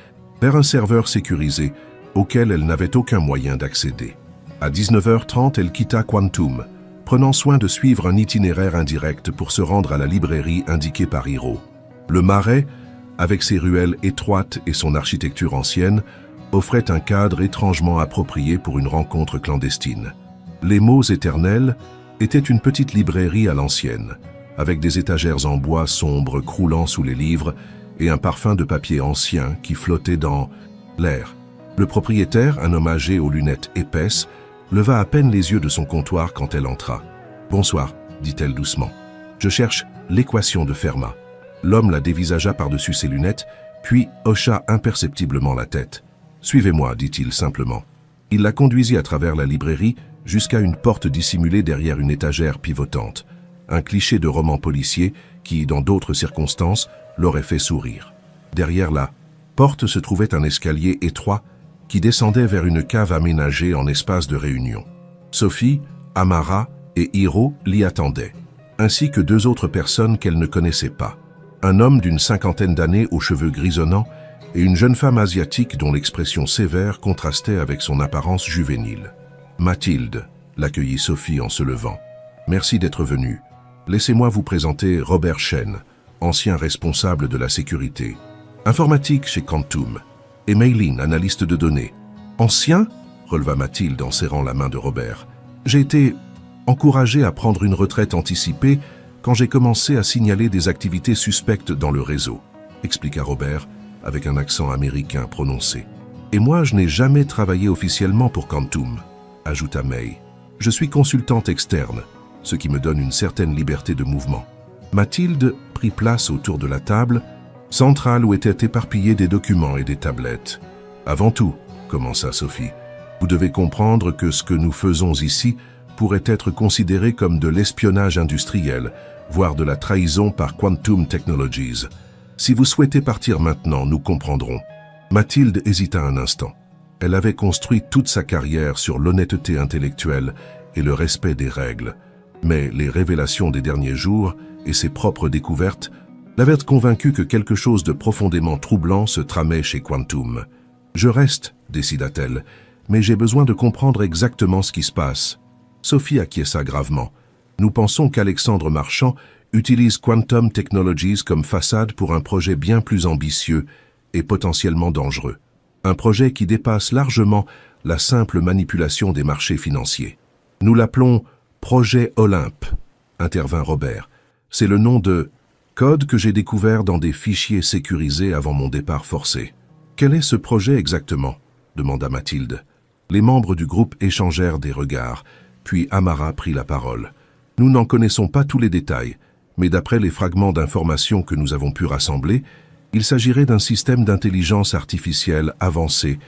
vers un serveur sécurisé auquel elle n'avait aucun moyen d'accéder. À 19h30, elle quitta Quantum, prenant soin de suivre un itinéraire indirect pour se rendre à la librairie indiquée par Hiro. Le Marais, avec ses ruelles étroites et son architecture ancienne, offrait un cadre étrangement approprié pour une rencontre clandestine. Les mots éternels était une petite librairie à l'ancienne, avec des étagères en bois sombre croulant sous les livres et un parfum de papier ancien qui flottait dans l'air. Le propriétaire, un homme âgé aux lunettes épaisses, leva à peine les yeux de son comptoir quand elle entra. « Bonsoir », dit-elle doucement. « Je cherche l'équation de Fermat. » L'homme la dévisagea par-dessus ses lunettes, puis hocha imperceptiblement la tête. « Suivez-moi », dit-il simplement. Il la conduisit à travers la librairie jusqu'à une porte dissimulée derrière une étagère pivotante. un cliché de roman policier qui, dans d'autres circonstances, l'aurait fait sourire. Derrière la porte se trouvait un escalier étroit qui descendait vers une cave aménagée en espace de réunion. Sophie, Amara et Hiro l'y attendaient, ainsi que deux autres personnes qu'elle ne connaissait pas. Un homme d'une 50aine d'années aux cheveux grisonnants et une jeune femme asiatique dont l'expression sévère contrastait avec son apparence juvénile. « Mathilde », l'accueillit Sophie en se levant. « Merci d'être venue. Laissez-moi vous présenter Robert Chen, ancien responsable de la sécurité. Informatique chez Quantum. Et Maylin, analyste de données. Ancien ?» releva Mathilde en serrant la main de Robert. « J'ai été encouragé à prendre une retraite anticipée quand j'ai commencé à signaler des activités suspectes dans le réseau, » expliqua Robert avec un accent américain prononcé. « Et moi, je n'ai jamais travaillé officiellement pour Quantum, » ajouta May. « Je suis consultante externe, ce qui me donne une certaine liberté de mouvement. » Mathilde prit place autour de la table, centrale où étaient éparpillés des documents et des tablettes. « Avant tout, » commença Sophie, « vous devez comprendre que ce que nous faisons ici pourrait être considéré comme de l'espionnage industriel, voire de la trahison par Quantum Technologies. Si vous souhaitez partir maintenant, nous comprendrons. » Mathilde hésita un instant. Elle avait construit toute sa carrière sur l'honnêteté intellectuelle et le respect des règles. Mais les révélations des derniers jours et ses propres découvertes l'avaient convaincue que quelque chose de profondément troublant se tramait chez Quantum. « Je reste, » décida-t-elle, « mais j'ai besoin de comprendre exactement ce qui se passe. » Sophie acquiesça gravement. « Nous pensons qu'Alexandre Marchand utilise Quantum Technologies comme façade pour un projet bien plus ambitieux et potentiellement dangereux. Un projet qui dépasse largement la simple manipulation des marchés financiers. Nous l'appelons Projet Olympe, intervint Robert. C'est le nom de code que j'ai découvert dans des fichiers sécurisés avant mon départ forcé. Quel est ce projet exactement ? Demanda Mathilde. Les membres du groupe échangèrent des regards, puis Amara prit la parole. Nous n'en connaissons pas tous les détails, mais d'après les fragments d'informations que nous avons pu rassembler, il s'agirait d'un système d'intelligence artificielle avancé,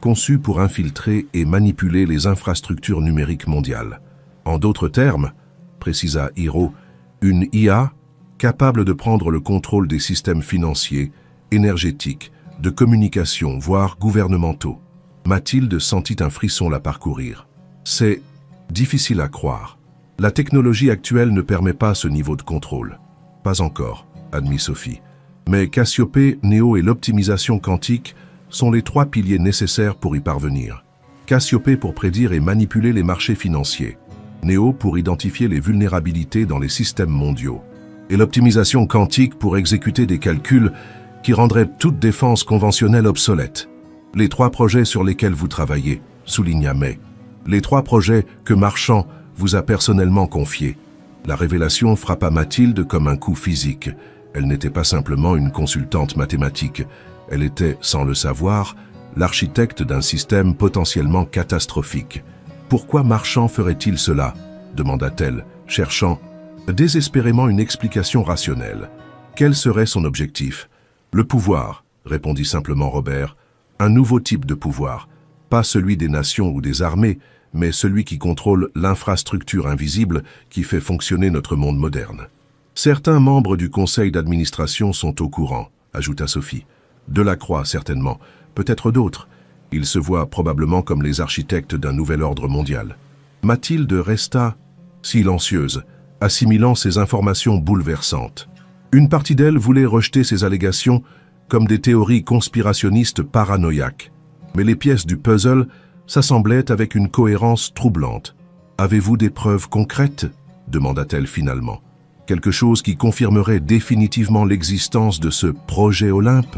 conçu pour infiltrer et manipuler les infrastructures numériques mondiales. En d'autres termes, précisa Hiro, une IA capable de prendre le contrôle des systèmes financiers, énergétiques, de communication, voire gouvernementaux. Mathilde sentit un frisson la parcourir. C'est difficile à croire. La technologie actuelle ne permet pas ce niveau de contrôle. Pas encore, admit Sophie. Mais Cassiopée, Néo et l'optimisation quantique sont les trois piliers nécessaires pour y parvenir. Cassiopée pour prédire et manipuler les marchés financiers. Néo pour identifier les vulnérabilités dans les systèmes mondiaux. Et l'optimisation quantique pour exécuter des calculs qui rendraient toute défense conventionnelle obsolète. Les trois projets sur lesquels vous travaillez, souligna May. Les trois projets que Marchand vous a personnellement confiés. La révélation frappa Mathilde comme un coup physique. Elle n'était pas simplement une consultante mathématique. Elle était, sans le savoir, l'architecte d'un système potentiellement catastrophique. Pourquoi Marchand ferait-il cela ? Demanda-t-elle, cherchant désespérément une explication rationnelle. Quel serait son objectif ? Le pouvoir, répondit simplement Robert. Un nouveau type de pouvoir, pas celui des nations ou des armées, mais celui qui contrôle l'infrastructure invisible qui fait fonctionner notre monde moderne. Certains membres du conseil d'administration sont au courant, ajouta Sophie. Delacroix, certainement, peut-être d'autres. Ils se voient probablement comme les architectes d'un nouvel ordre mondial. Mathilde resta silencieuse, assimilant ces informations bouleversantes. Une partie d'elle voulait rejeter ces allégations comme des théories conspirationnistes paranoïaques. Mais les pièces du puzzle s'assemblaient avec une cohérence troublante. « Avez-vous des preuves concrètes ?» demanda-t-elle finalement. « Quelque chose qui confirmerait définitivement l'existence de ce projet Olympe ?»«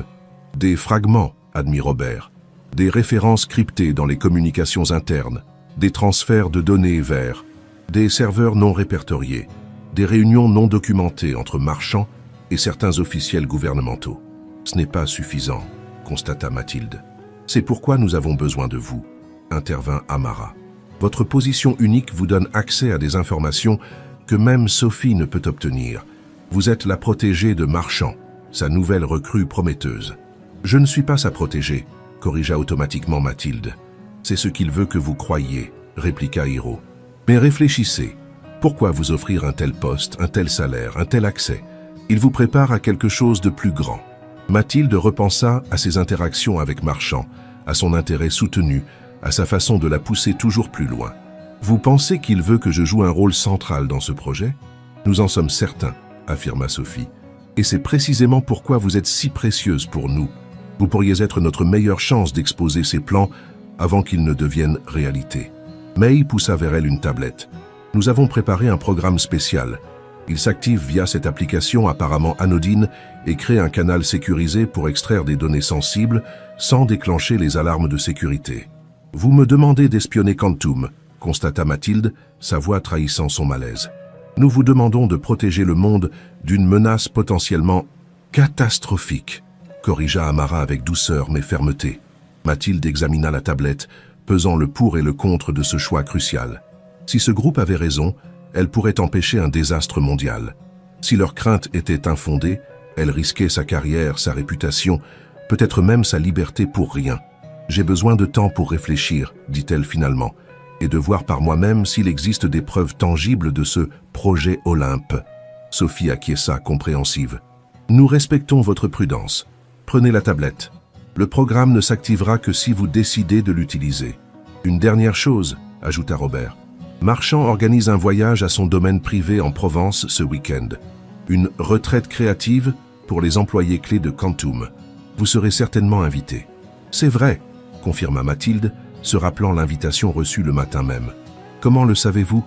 Des fragments, » admit Robert. « Des références cryptées dans les communications internes, des transferts de données vers, des serveurs non répertoriés, des réunions non documentées entre marchands et certains officiels gouvernementaux. » « Ce n'est pas suffisant, » constata Mathilde. « C'est pourquoi nous avons besoin de vous, » intervint Amara. « Votre position unique vous donne accès à des informations que même Sophie ne peut obtenir. Vous êtes la protégée de Marchand, sa nouvelle recrue prometteuse. »« Je ne suis pas sa protégée, » corrigea automatiquement Mathilde. « C'est ce qu'il veut que vous croyiez, » répliqua Hiro. « Mais réfléchissez. Pourquoi vous offrir un tel poste, un tel salaire, un tel accès? Il vous prépare à quelque chose de plus grand. Mathilde repensa à ses interactions avec Marchand, à son intérêt soutenu, à sa façon de la pousser toujours plus loin. Vous pensez qu'il veut que je joue un rôle central dans ce projet? Nous en sommes certains, affirma Sophie. Et c'est précisément pourquoi vous êtes si précieuse pour nous. Vous pourriez être notre meilleure chance d'exposer ces plans avant qu'ils ne deviennent réalité. May poussa vers elle une tablette. Nous avons préparé un programme spécial. Il s'active via cette application apparemment anodine et crée un canal sécurisé pour extraire des données sensibles sans déclencher les alarmes de sécurité. Vous me demandez d'espionner Quantum, constata Mathilde, sa voix trahissant son malaise. Nous vous demandons de protéger le monde d'une menace potentiellement catastrophique, corrigea Amara avec douceur mais fermeté. Mathilde examina la tablette, pesant le pour et le contre de ce choix crucial. Si ce groupe avait raison, elle pourrait empêcher un désastre mondial. Si leur crainte était infondée, elle risquait sa carrière, sa réputation, peut-être même sa liberté pour rien. J'ai besoin de temps pour réfléchir, dit-elle finalement, et de voir par moi-même s'il existe des preuves tangibles de ce projet Olympe. Sophie acquiesça, compréhensive. Nous respectons votre prudence. Prenez la tablette. Le programme ne s'activera que si vous décidez de l'utiliser. Une dernière chose, ajouta Robert. Marchand organise un voyage à son domaine privé en Provence ce week-end. Une retraite créative pour les employés clés de Quantum. Vous serez certainement invité. C'est vrai, confirma Mathilde, se rappelant l'invitation reçue le matin même. Comment le savez-vous?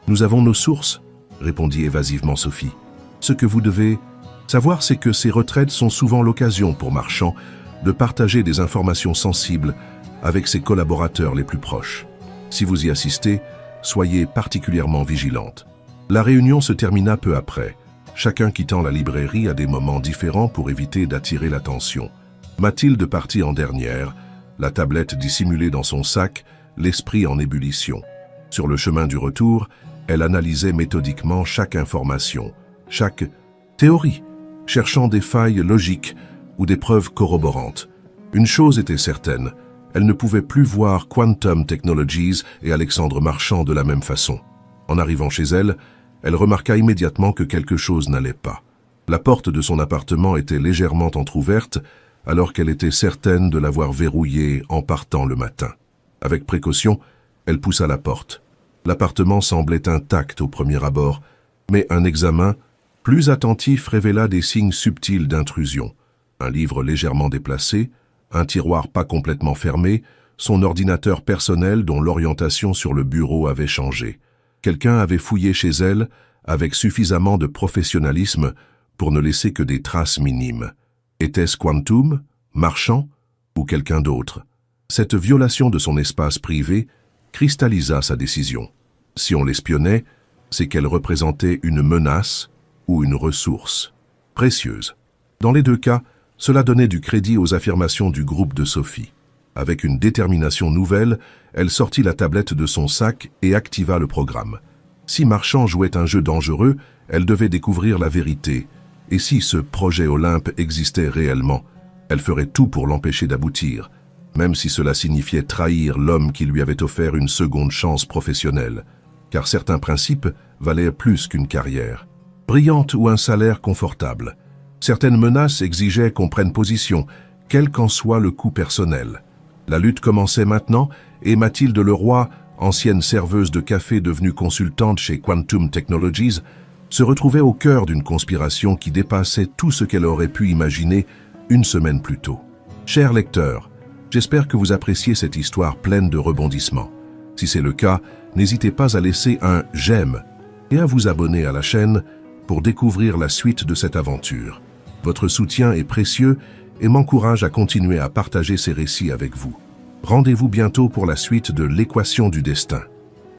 Nous avons nos sources, répondit évasivement Sophie. Ce que vous devez savoir, c'est que ces retraites sont souvent l'occasion pour Marchand de partager des informations sensibles avec ses collaborateurs les plus proches. Si vous y assistez, soyez particulièrement vigilante. La réunion se termina peu après, chacun quittant la librairie à des moments différents pour éviter d'attirer l'attention. Mathilde partit en dernière, la tablette dissimulée dans son sac, l'esprit en ébullition. Sur le chemin du retour, elle analysait méthodiquement chaque information, chaque théorie, cherchant des failles logiques ou des preuves corroborantes. Une chose était certaine, elle ne pouvait plus voir Quantum Technologies et Alexandre Marchand de la même façon. En arrivant chez elle, elle remarqua immédiatement que quelque chose n'allait pas. La porte de son appartement était légèrement entr'ouverte, alors qu'elle était certaine de l'avoir verrouillée en partant le matin. Avec précaution, elle poussa la porte. L'appartement semblait intact au premier abord, mais un examen plus attentif révéla des signes subtils d'intrusion. Un livre légèrement déplacé, un tiroir pas complètement fermé, son ordinateur personnel dont l'orientation sur le bureau avait changé. Quelqu'un avait fouillé chez elle avec suffisamment de professionnalisme pour ne laisser que des traces minimes. Était-ce Quantum, Marchand ou quelqu'un d'autre? Cette violation de son espace privé cristallisa sa décision. Si on l'espionnait, c'est qu'elle représentait une menace ou une ressource précieuse. Dans les deux cas, cela donnait du crédit aux affirmations du groupe de Sophie. Avec une détermination nouvelle, elle sortit la tablette de son sac et activa le programme. Si Marchand jouait un jeu dangereux, elle devait découvrir la vérité. Et si ce projet Olympe existait réellement, elle ferait tout pour l'empêcher d'aboutir, même si cela signifiait trahir l'homme qui lui avait offert une seconde chance professionnelle, car certains principes valaient plus qu'une carrière brillante ou un salaire confortable. Certaines menaces exigeaient qu'on prenne position, quel qu'en soit le coût personnel. La lutte commençait maintenant et Mathilde Leroy, ancienne serveuse de café devenue consultante chez Quantum Technologies, se retrouvait au cœur d'une conspiration qui dépassait tout ce qu'elle aurait pu imaginer une semaine plus tôt. Chers lecteurs, j'espère que vous appréciez cette histoire pleine de rebondissements. Si c'est le cas, n'hésitez pas à laisser un « j'aime » et à vous abonner à la chaîne pour découvrir la suite de cette aventure. Votre soutien est précieux et m'encourage à continuer à partager ces récits avec vous. Rendez-vous bientôt pour la suite de l'Équation du destin.